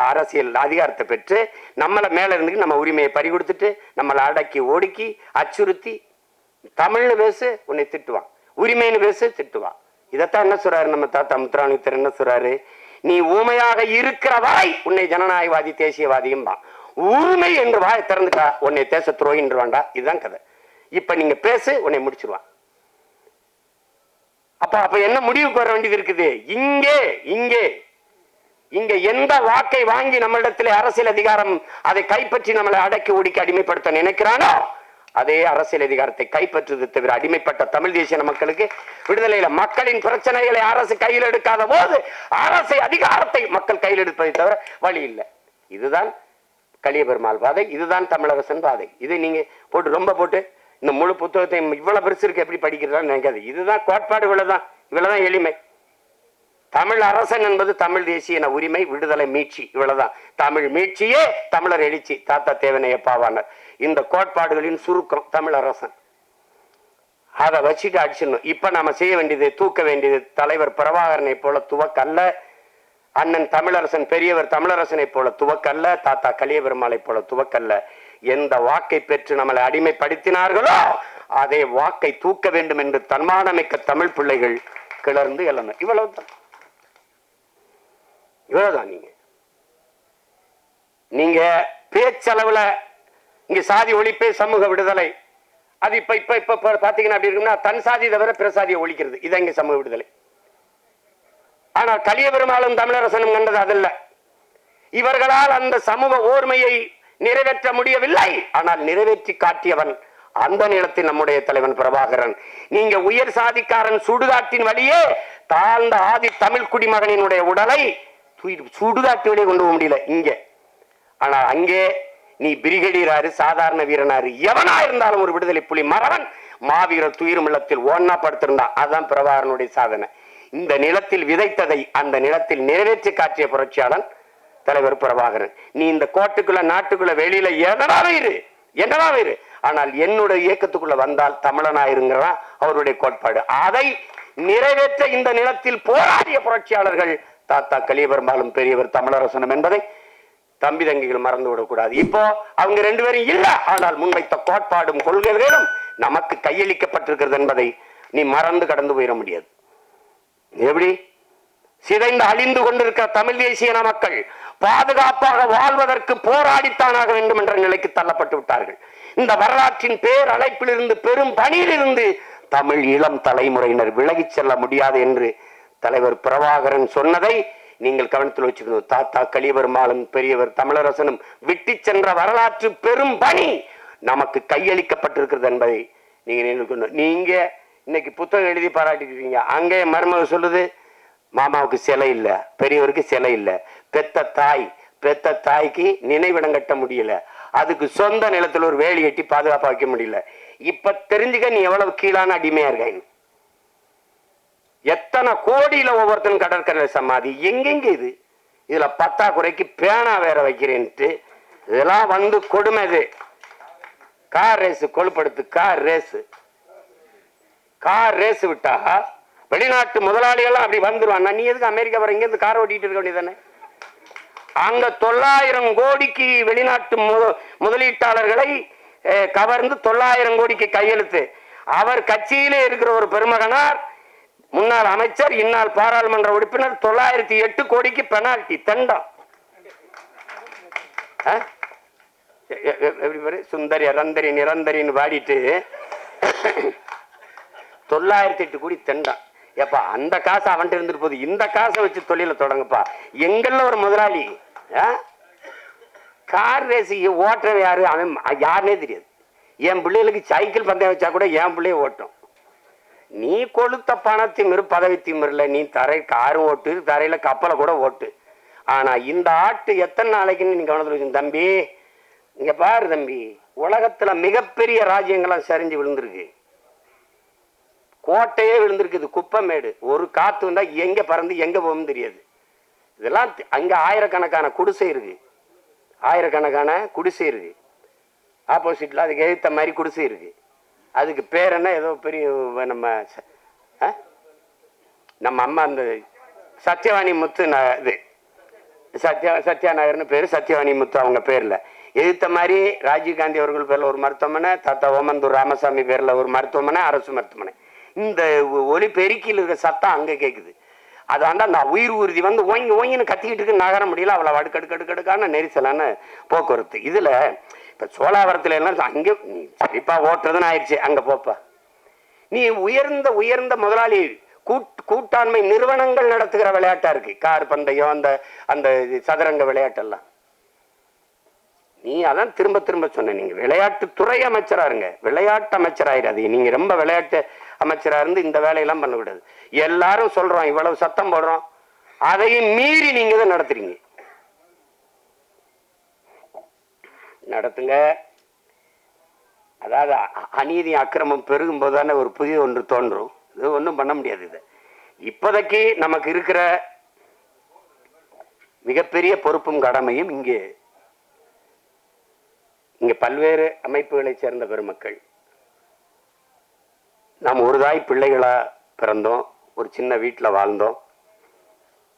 அரசியல் அதிகாரத்தை பெற்று நம்மளை மேல இருந்து நம்ம உரிமையை பறி கொடுத்துட்டு நம்மளை அடக்கி ஒடுக்கி அச்சுறுத்தி தமிழ்னு பேசு உன்னை திட்டுவான், உரிமைன்னு பேசு திட்டுவான். இதைத்தான் என்ன சொல்றாரு நம்ம தாத்தா முத்துராமலிங்கர், என்ன சொல்றாரு, நீ ஊமையாக இருக்கிற வாய் உன்னை ஜனநாயகவாதி தேசியவாதியும் தான், உரிமை என்று வாய் திறந்துட்டா உன்னை தேச துரோகின்று வேண்டா. இதுதான் கதை. இப்ப நீங்க பேசு உன்னை முடிச்சிருவான். அப்ப என்ன முடிவுக்கு வர வேண்டியது இருக்குது? இங்க எந்த வாக்கை வாங்கி நம்மளிடத்திலே அரசியல் அதிகாரம் அதை கைப்பற்றி நம்மளை அடக்கி ஒடுக்கி அடிமைப்படுத்த நினைக்கிறானோ அதே அரசியல் அதிகாரத்தை கைப்பற்றுவது தவிர அடிமைப்பட்ட தமிழ் தேசிய மக்களுக்கு விடுதலையில மக்களின் பிரச்சனைகளை அரசு கையில் எடுக்காத போது அரசு அதிகாரத்தை மக்கள் கையில் எடுப்பதை தவிர வழி இல்லை. இதுதான் கலியபெருமாள் பாதை, இதுதான் தமிழரசன் பாதை. இதை நீங்க போட்டு இந்த முழு புத்தகத்தை இவ்வளவு பெருசு இருக்கு எப்படி படிக்கிறதா நினைக்காது. இதுதான் கோட்பாடு, இவ்வளவுதான் எளிமை. தமிழ் அரசன் என்பது தமிழ் தேசிய உரிமை, விடுதலை, மீட்சி, இவ்வளவுதான். தமிழ் மீட்சியே தமிழர் எழுச்சி, தாத்தா தேவனைய பாவாணர். இந்த கோட்பாடுகளின் சுருக்கம் தமிழ் அரசன். அதை வச்சுட்டு அடிச்சிடணும். இப்ப நாம செய்ய வேண்டியது, தூக்க வேண்டியது தலைவர் பிரபாகரனை போல துவக்கல்ல, அண்ணன் தமிழரசன் பெரியவர் தமிழரசனை போல துவக்கல்ல, தாத்தா கலியபெருமாளை போல துவக்கல்ல. எந்த வாக்கை பெற்று நம்மளை அடிமைப்படுத்தினார்களோ அதே வாக்கை தூக்க வேண்டும் என்று தன்மானமிக்க தமிழ் பிள்ளைகள் கிளர்ந்து எழணும். இவ்வளவுதான். நீங்க பேச்சளவுல இங்க சாதி ஒழிப்பே சமூக விடுதலை, அது இப்ப பாத்தீங்கன்னா அப்படி இருக்குன்னா தன் சாதி தவிர பிற சாதியை ஒழிக்கிறது, இதான் இங்க சமூக விடுதலை. ஆனால் கலியபெருமாளும் தமிழரசனும் கண்டது அதல்ல. இவர்களால் அந்த சமூக ஓர்மையை நிறைவேற்ற முடியவில்லை, ஆனால் நிறைவேற்றி காட்டியவன் அந்த நிலத்தில் நம்முடைய தலைவன் பிரபாகரன். நீங்க உயர் சாதிக்காரன் சுடுகாட்டின் வழியே தாழ்ந்த ஆதி தமிழ் குடிமகனினுடைய உடலை சுடுகாட்டு வழியே கொண்டு போக முடியல இங்க. ஆனா அங்கே நீ பிரிகேடியராரு, சாதாரண வீரனாரு, எவனா இருந்தாலும் ஒரு விடுதலை புலி மறவன் மாவீரர் துயிரும் இல்லத்தில் ஒன்னா படுத்திருந்தான். அதுதான் பிரபாகரனுடைய சாதனை. இந்த நிலத்தில் விதைத்ததை அந்த நிலத்தில் நிறைவேற்றி காட்டிய புரட்சியாளன் தலைவர் பிரபாகரன். நீ இந்த கோட்டுக்குள்ள நாட்டுக்குள்ள வெளியில என்னவா இரு, ஆனால் என்னுடைய இயக்கத்துக்குள்ள வந்தால் தமிழனாயிருங்கிறான் அவருடைய கோட்பாடு. அதை நிறைவேற்ற இந்த நிலத்தில் போராடிய புரட்சியாளர்கள் தாத்தா கலியபெருமாளும் பெரியவர் தமிழரசனும் என்பதை தம்பி தங்கிகள் மறந்து விடக்கூடாது. இப்போ அவங்க ரெண்டு பேரும் இல்ல, ஆனால் முன்வைத்த கோட்பாடும் கொள்கைகளும் நமக்கு கையளிக்கப்பட்டிருக்கிறது என்பதை நீ மறந்து கடந்து போயிட முடியாது. எப்படி சிதைந்து அழிந்து கொண்டிருக்கிற தமிழ் தேசிய மக்கள் பாதுகாப்பாக வாழ்வதற்கு போராடித்தானாக வேண்டும் என்ற நிலைக்கு தள்ளப்பட்டு விட்டார்கள். இந்த வரலாற்றின் பேர் அழைப்பிலிருந்து பெரும் பணியிலிருந்து தமிழ் இளம் தலைமுறையினர் விலகிச் செல்ல முடியாது என்று தலைவர் பிரபாகரன் சொன்னதை நீங்கள் கவனத்தில் வச்சுக்கணும். தாத்தா கலியபெருமாளும் பெரியவர் தமிழரசனும் விட்டு சென்ற வரலாற்று பெரும் பணி நமக்கு கையளிக்கப்பட்டிருக்கிறது என்பதை நீங்க நினைக்கணும். நீங்க இன்னைக்கு புத்தகம் எழுதி பாராட்டிருக்கீங்க, அங்கே மருமக சொல்லுது மாமாவுக்கு சிலை இல்ல, பெரியவருக்கு சிலை இல்ல, பெத்த தாய்க்கு நினைவிடம் கட்ட முடியல, அதுக்கு சொந்த நிலத்தில் ஒரு வேலி கட்டி பாதுகாப்பா வைக்க முடியல. இப்ப தெரிஞ்சுக்க நீ எவ்வளவு கீழான அடிமையா இருக்க. எத்தனை கோடியில ஒவ்வொருத்தரும் கடற்கரை சமாதி எங்கெங்க இது. இதுல பத்தாக்குறைக்கு பேனா வேற வைக்கிறேன்ட்டு இதெல்லாம் வந்து கொடுமை. இது கார் ரேஸ் கொழுப்படுத்து, கார் ரேஸ் விட்டா வெளிநாட்டு முதலாளிகள் அப்படி வந்துருவான். நீ எதுக்கு அமெரிக்கா வர இங்க இருந்து கார் ஓட்டிட்டு இருக்க வேண்டியதானே? அங்க 900 கோடிக்கு வெளிநாட்டு முதலீட்டாளர்களை கவர்ந்து 900 கோடிக்கு கையெழுத்து. அவர் கட்சியிலே இருக்கிற ஒரு பெருமகனார், முன்னாள் அமைச்சர், இந்நாள் பாராளுமன்ற உறுப்பினர், 908 கோடிக்கு பெனால்டி தண்டம். சுந்தரி ரந்தரி நிரந்தரின்னு பாடிட்டு 908 கோடி தண்டம். ஏப்பா அந்த காசு அவன்கிட்ட இருந்துட்டு போகுது, இந்த காசை வச்சு தொழில தொடங்கப்பா. எங்கள்ல ஒரு முதலாளி கார் ரேசி ஓட்டுறது யாரு, அவன் யாருன்னே தெரியாது. என் பிள்ளைகளுக்கு சைக்கிள் பந்தயம் வச்சா கூட என் பிள்ளைய ஓட்டும். நீ கொளுத்த பணத்திமிரு பதவி திமிரில் நீ காரும் ஓட்டு, தரையில கப்பலை கூட ஓட்டு. ஆனா இந்த ஆட்டு எத்தனை நாளைக்குன்னு நீ கவனத்தில் வச்சு தம்பி. இங்க பாரு தம்பி, உலகத்துல மிகப்பெரிய ராஜ்யங்கள்லாம் சரிஞ்சு விழுந்திருக்கு, கோட்டையே விழுந்திருக்குது, குப்பமேடு. ஒரு காத்து வந்தா எங்க பறந்து எங்க போகும் தெரியாது. இதெல்லாம் அங்க ஆயிரக்கணக்கான குடிசை இருக்கு, ஆப்போசிட்ல அதுக்கு எழுத்த மாதிரி குடிசை இருக்கு. அதுக்கு பேர் என்ன, ஏதோ பெரிய நம்ம அம்மா அந்த சத்யவாணி முத்து, இது சத்யா நகர்னு பேரு, சத்யவாணி முத்து அவங்க பேர்ல எதிர்த்த மாதிரி ராஜீவ்காந்தி அவர்கள் பேர்ல ஒரு மருத்துவமனை, தாத்தா ஓமந்தூர் ராமசாமி பேர்ல ஒரு மருத்துவமனை, அரசு மருத்துவமனை. இந்த ஒலி பெருக்கியில் இருக்கிற சத்தம் அங்க கேக்குது. அதாண்டா நான் உயிர் ஊர்தி வந்து ஓங்கின்னு கத்திக்கிட்டு இருக்கு, நகர முடியல, அவ்வளவு அடுக்கடுக்கான நெரிசலான போக்குவரத்து. இதுல இப்ப சோழாவரத்துல எல்லாம் அங்கே சரிப்பா ஓட்டுறதுன்னு ஆயிடுச்சு, அங்க போப்பா. நீ உயர்ந்த முதலாளி கூட்டாண்மை நிறுவனங்கள் நடத்துகிற விளையாட்டா இருக்கு கார் பந்தயம், அந்த சதுரங்க விளையாட்டெல்லாம். நீ அதான் திரும்ப சொன்ன, நீங்க விளையாட்டுத்துறை அமைச்சரா இருங்க, விளையாட்டு அமைச்சராயிராது. நீங்க ரொம்ப விளையாட்டு அமைச்சரா இருந்து இந்த வேலையெல்லாம் பண்ண விடாது. எல்லாரும் சொல்றோம், இவ்வளவு சத்தம் போடுறோம், அதையும் மீறி நீங்க தான் நடத்துறீங்க. நடத்துங்க. அதாவது அநீதி அக்கிரமம் பெருகும் போதுதானே ஒரு புதிய ஒன்று தோன்றும். இது ஒன்றும் பண்ண முடியாது. இது இப்போதைக்கு நமக்கு இருக்கிற மிகப்பெரிய பொறுப்பும் கடமையும் இங்கே பல்வேறு அமைப்புகளை சேர்ந்த பெருமக்கள். நாம் ஒரு தாய் பிள்ளைகளா பிறந்தோம், ஒரு சின்ன வீட்டில் வாழ்ந்தோம்,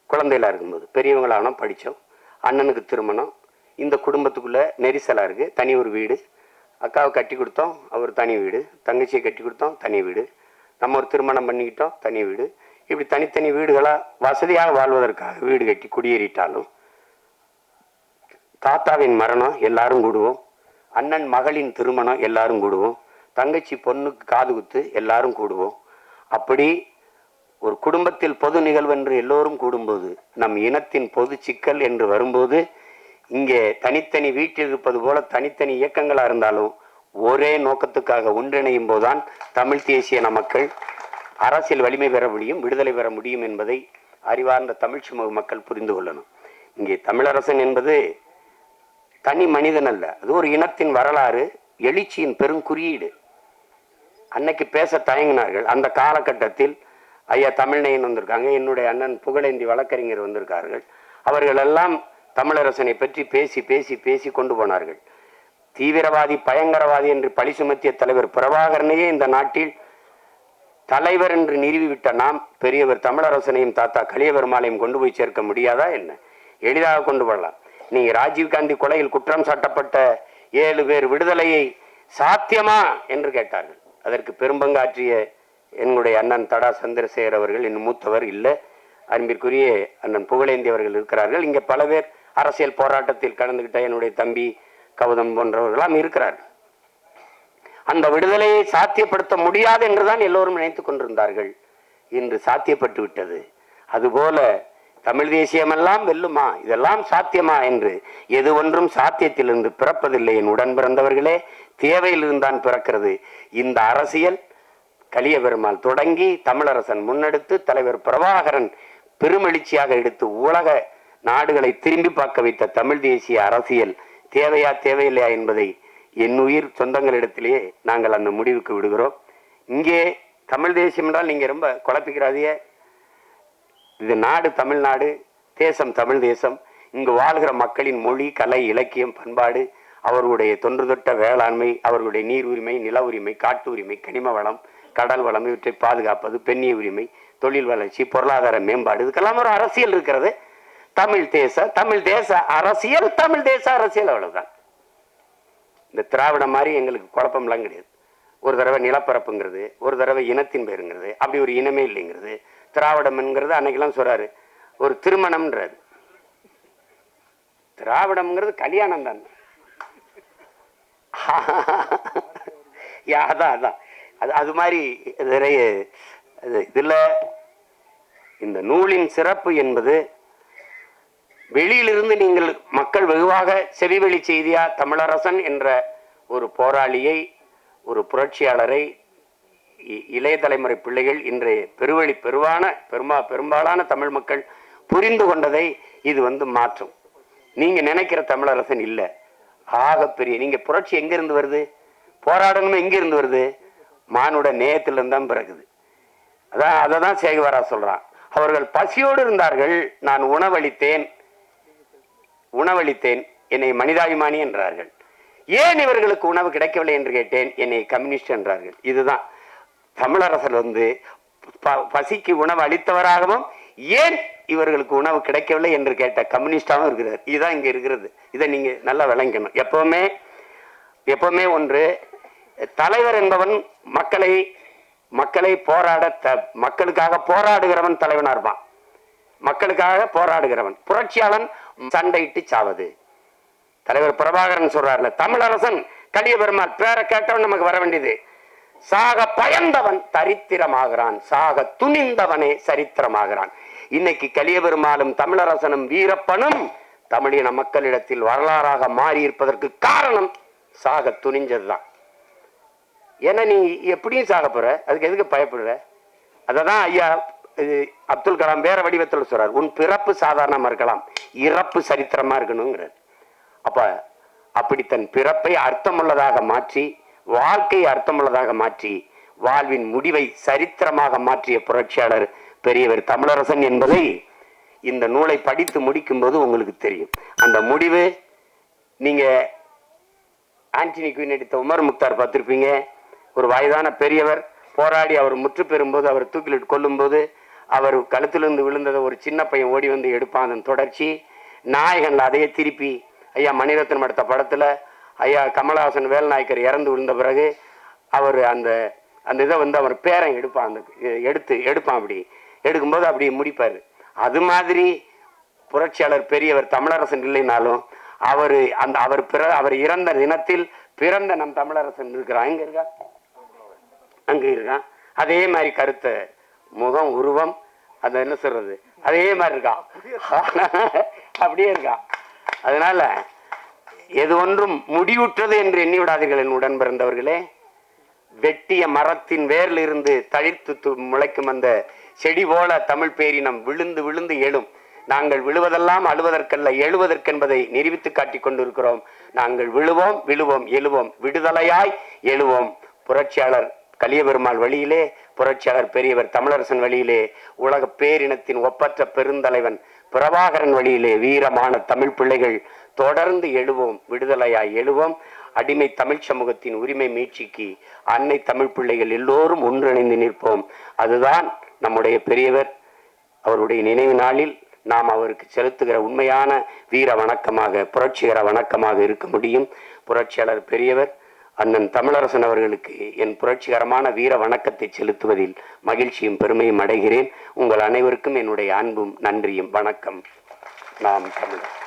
குழந்தைகளா இருக்கும்போது பெரியவங்களானோம், படித்தோம், அண்ணனுக்கு திருமணம், இந்த குடும்பத்துக்குள்ள நெரிசலா இருக்கு, தனி ஒரு வீடு, அக்காவை கட்டி கொடுத்தோம், அவர் தனி வீடு, தங்கச்சியை கட்டி கொடுத்தோம், தனி வீடு, நம்ம ஒரு திருமணம் பண்ணிக்கிட்டோம், தனி வீடு. இப்படி தனித்தனி வீடுகளா வசதியாக வாழ்வதற்காக வீடு கட்டி குடியேறிட்டாலும் தாத்தாவின் மரணம் எல்லாரும் கூடுவோம், அண்ணன் மகளின் திருமணம் எல்லாரும் கூடுவோம், தங்கச்சி பொண்ணுக்கு காது குத்து எல்லாரும் கூடுவோம். அப்படி ஒரு குடும்பத்தில் பொது நிகழ்வு என்று எல்லோரும் கூடும்போது, நம் இனத்தின் பொது சிக்கல் என்று வரும்போது, இங்கே தனித்தனி வீட்டில் இருப்பது போல தனித்தனி இயக்கங்களா இருந்தாலும் ஒரே நோக்கத்துக்காக ஒன்றிணையும் போதுதான் தமிழ் தேசிய மக்கள் அரசியல் வலிமை பெற முடியும், விடுதலை பெற முடியும் என்பதை அறிவார்ந்த தமிழ் சமூக மக்கள் புரிந்து கொள்ளணும். இங்கே தமிழரசன் என்பது தனி மனிதன் அல்ல, அது ஒரு இனத்தின் வரலாறு, எழுச்சியின் பெருங்குறியீடு. அன்னைக்கு பேச தயங்கினார்கள். அந்த காலகட்டத்தில் ஐயா தமிழ்நயன் வந்திருக்காங்க, என்னுடைய அண்ணன் புகழேந்தி வழக்கறிஞர் வந்திருக்கார்கள். அவர்கள் எல்லாம் தமிழரசனை பற்றி பேசி பேசி பேசி கொண்டு போனார்கள். தீவிரவாதி பயங்கரவாதி என்று பழி சுமத்திய தலைவர் பிரபாகரனையே இந்த நாட்டில் தலைவர் என்று நிறுவிவிட்ட நாம் பெரியவர் தமிழரசனையும் தாத்தா கலியபெருமாளையும் கொண்டு போய் சேர்க்க முடியாதா என்ன? எளிதாக கொண்டு வரலாம். நீங்க ராஜீவ்காந்தி கொலையில் குற்றம் சாட்டப்பட்ட 7 பேர் விடுதலையை சாத்தியமா என்று கேட்டார்கள். அதற்கு பெரும்பங்காற்றிய என்னுடைய அண்ணன் தடா சந்திரசேகர் அவர்கள், இன்னும் மூத்தவர் இல்லை, அன்பிற்குரிய அண்ணன் புகழேந்தி அவர்கள் இருக்கிறார்கள். இங்கே பல பேர் அரசியல் போராட்டத்தில் கலந்துகிட்ட என்னுடைய தம்பி கௌதம் போன்றவர்களாம் இருக்கிறார்கள். அந்த விடுதலையை சாத்தியப்படுத்த முடியாது என்றுதான் எல்லோரும் நினைத்துக் கொண்டிருந்தார்கள். இன்று சாத்தியப்பட்டு விட்டது. அதுபோல தமிழ் தேசியமெல்லாம் வெல்லுமா, இதெல்லாம் சாத்தியமா என்று எது ஒன்றும் சாத்தியத்திலிருந்து பிறப்பதில்லை. என் உடன் பிறந்தவர்களே, தேவையிலிருந்தான் பிறக்கிறது. இந்த அரசியல் கலியபெருமாள் தொடங்கி தமிழரசன் முன்னெடுத்து தலைவர் பிரபாகரன் பெருமெழுச்சியாக எடுத்து உலக நாடுகளை திரும்பி பார்க்க வைத்த தமிழ் தேசிய அரசியல் தேவையா தேவையில்லையா என்பதை என் உயிர் சொந்தங்களிடத்திலேயே நாங்கள் அந்த முடிவுக்கு விடுகிறோம். இங்கே தமிழ் தேசியம் என்றால் நீங்க ரொம்ப குழப்பிக்கிறாதே. இது நாடு தமிழ்நாடு, தேசம் தமிழ் தேசம். இங்கு வாழ்கிற மக்களின் மொழி, கலை, இலக்கியம், பண்பாடு, அவர்களுடைய தொன்று தொட்ட வேளாண்மை, அவர்களுடைய நீர் உரிமை, நில உரிமை, காட்டு உரிமை, கனிம வளம், கடல் வளம், இவற்றை பாதுகாப்பது, பெண்ணிய உரிமை, தொழில் வளர்ச்சி, பொருளாதார மேம்பாடு, இதுக்கெல்லாம் ஒரு அரசியல் இருக்கிறது. தமிழ் தேச அரசியல், தமிழ் தேச அரசியல், அவ்வளவுதான். இந்த திராவிடம் மாதிரி எங்களுக்கு குழப்பம்லாம் கிடையாது. ஒரு தடவை நிலப்பரப்புங்கிறது, ஒரு தடவை இனத்தின் பேருங்கிறது, அப்படி ஒரு இனமே இல்லைங்கிறது. திராவிடம்ங்கிறது அன்னைக்கெல்லாம் சொல்றாரு, ஒரு திருமணம்ன்றது. திராவிடம்ங்கிறது கல்யாணம் தான். அதான் அது மாதிரி நிறைய இதுல இந்த நூலின் சிறப்பு என்பது வெளியிலிருந்து நீங்கள் மக்கள் வெகுவாக செவிவெளி செய்தியா தமிழரசன் என்ற ஒரு போராளியை, ஒரு புரட்சியாளரை இளைய தலைமுறை பிள்ளைகள் இன்றைய பெரும்பாலான தமிழ் மக்கள் புரிந்து கொண்டதை இது மாற்றும். நீங்க நினைக்கிற தமிழரசன் இல்ல, ஆகப்பெரிய நீங்க புரட்சி எங்கிருந்து வருது, போராடணுமே எங்கிருந்து வருது, மானுட நேயத்திலிருந்து தான் பிறகுது. அதான் சேகுவாரா சொல்றான். அவர்கள் பசியோடு இருந்தார்கள், நான் உணவளித்தேன், என்னை மனிதாபிமானி என்றார்கள். ஏன் இவர்களுக்கு உணவு கிடைக்கவில்லை என்று கேட்டேன், என்னை கம்யூனிஸ்ட் என்றார்கள். இதுதான் தமிழரசர் பசிக்கு உணவு அளித்தவராகவும் ஏன் இவர்களுக்கு உணவு கிடைக்கவில்லை என்று கேட்ட கம்யூனிஸ்டாகவும் இருக்கிறார். இதுதான் இங்க இருக்கிறது. இதை நீங்க நல்லா விளங்கணும். எப்பவுமே ஒன்று, தலைவர் என்பவன் மக்களை மக்களுக்காக போராடுகிறவன் தலைவனா இருப்பான். மக்களுக்காக போராடுகிறவன். புரட்சியாளன் சண்டையிட்டு சாவது. தலைவர் பிரபாகரன் சொல்றாருல, தமிழரசன் கலியபெருமாள் பேரை கேட்டவன் நமக்கு வர வேண்டியது. சாக பயந்தவன் தரித்திரமாகிறான், சாக துணிந்தவனே சரித்திரமாகிறான். இன்னைக்கு கலியபெருமாளும் தமிழரசனும் வீரப்பனும் தமிழின மக்களிடத்தில் வரலாறாக மாறி இருப்பதற்கு காரணம் சாக துணிஞ்சதுதான். ஏன்னா நீ எப்படியும் சாக போற, அதுக்கு எதுக்கு பயப்படுற? அததான் ஐயா அப்துல் கலாம் வேற வடிவத்தில் சொல்றார், உன் பிறப்பு சாதாரணமா இருக்கலாம், இறப்பு சரித்திரமா இருக்கணுங்கிறார். அப்படி தன் பிறப்பை அர்த்தமுள்ளதாக மாற்றி, வாழ்க்கையை அர்த்தமுள்ளதாக மாற்றி, வாழ்வின் முடிவை சரித்திரமாக மாற்றிய புரட்சியாளர் பெரியவர் தமிழரசன் என்பதை இந்த நூலை படித்து முடிக்கும் போது உங்களுக்கு தெரியும். அந்த முடிவு நீங்க ஆண்டனி குயின் எடுத்த உமர் முக்தார் பார்த்திருப்பீங்க. ஒரு வயதான பெரியவர் போராடி அவர் முற்று பெறும்போது, அவர் தூக்கிலிட்டு கொல்லும் போது அவர் கழுத்திலிருந்து விழுந்ததை ஒரு சின்ன பையன் ஓடி வந்து எடுப்பான். அதன் தொடர்ச்சி நாயகன்ல அதையே திருப்பி ஐயா மணிரத்னம் எடுத்த படத்துல ஐயா கமலஹாசன் வேல்நாயக்கர் இறந்து விழுந்த பிறகு அவர் அந்த இதை அவர் பேரன் எடுப்பான், எடுப்பான். அப்படி எடுக்கும்போது அப்படி முடிப்பாரு. அது மாதிரி புரட்சியாளர் பெரியவர் தமிழரசன் இல்லைனாலும் அவர் இறந்த தினத்தில் பிறந்த நம் தமிழரசன் இருக்கிறான். எங்க இருக்கா? அங்க இருக்கான். அதே மாதிரி கருத்த முகம், உருவம், அது என்ன சொல்றது, அதே மாதிரி இருக்கான், அப்படியே இருக்கான். அதனால எது ஒன்றும் முடிவுற்றது என்று எண்ணி விடாதீர்கள் என் உடன் பிறந்தவர்களே. வெட்டிய மரத்தின் வேரில் இருந்து தளிர்த்து முளைக்கும் அந்த செடி போல தமிழ் பேரினம் விழுந்து விழுந்து எழும். நாங்கள் விழுவதெல்லாம் அழுவதற்கல்ல, எழுவதற்கென்பதை நிரூபித்து காட்டிக் கொண்டிருக்கிறோம். நாங்கள் விழுவோம், எழுவோம், விடுதலையாய் எழுவோம். புரட்சியாளர் கலியபெருமாள் வழியிலே, புரட்சியாளர் பெரியவர் தமிழரசன் வழியிலே, உலக பேரினத்தின் ஒப்பற்ற பெருந்தலைவன் பிரபாகரன் வழியிலே வீரமான தமிழ் பிள்ளைகள் தொடர்ந்து எழுவோம், விடுதலையாய் எழுவோம். அடிமை தமிழ் சமூகத்தின் உரிமை மீட்சிக்கு அன்னை தமிழ் பிள்ளைகள் எல்லோரும் ஒன்றிணைந்து நிற்போம். அதுதான் நம்முடைய பெரியவர். அவருடைய நினைவு நாளில் நாம் அவருக்கு செலுத்துகிற உண்மையான வீர வணக்கமாக, புரட்சிகர வணக்கமாக இருக்க முடியும். புரட்சியாளர் பெரியவர் அண்ணன் தமிழரசன் அவர்களுக்கு என் புரட்சிகரமான வீர வணக்கத்தை செலுத்துவதில் மகிழ்ச்சியும் பெருமையும் அடைகிறேன். உங்கள் அனைவருக்கும் என்னுடைய அன்பும் நன்றியும். வணக்கம். நாம் தமிழர்.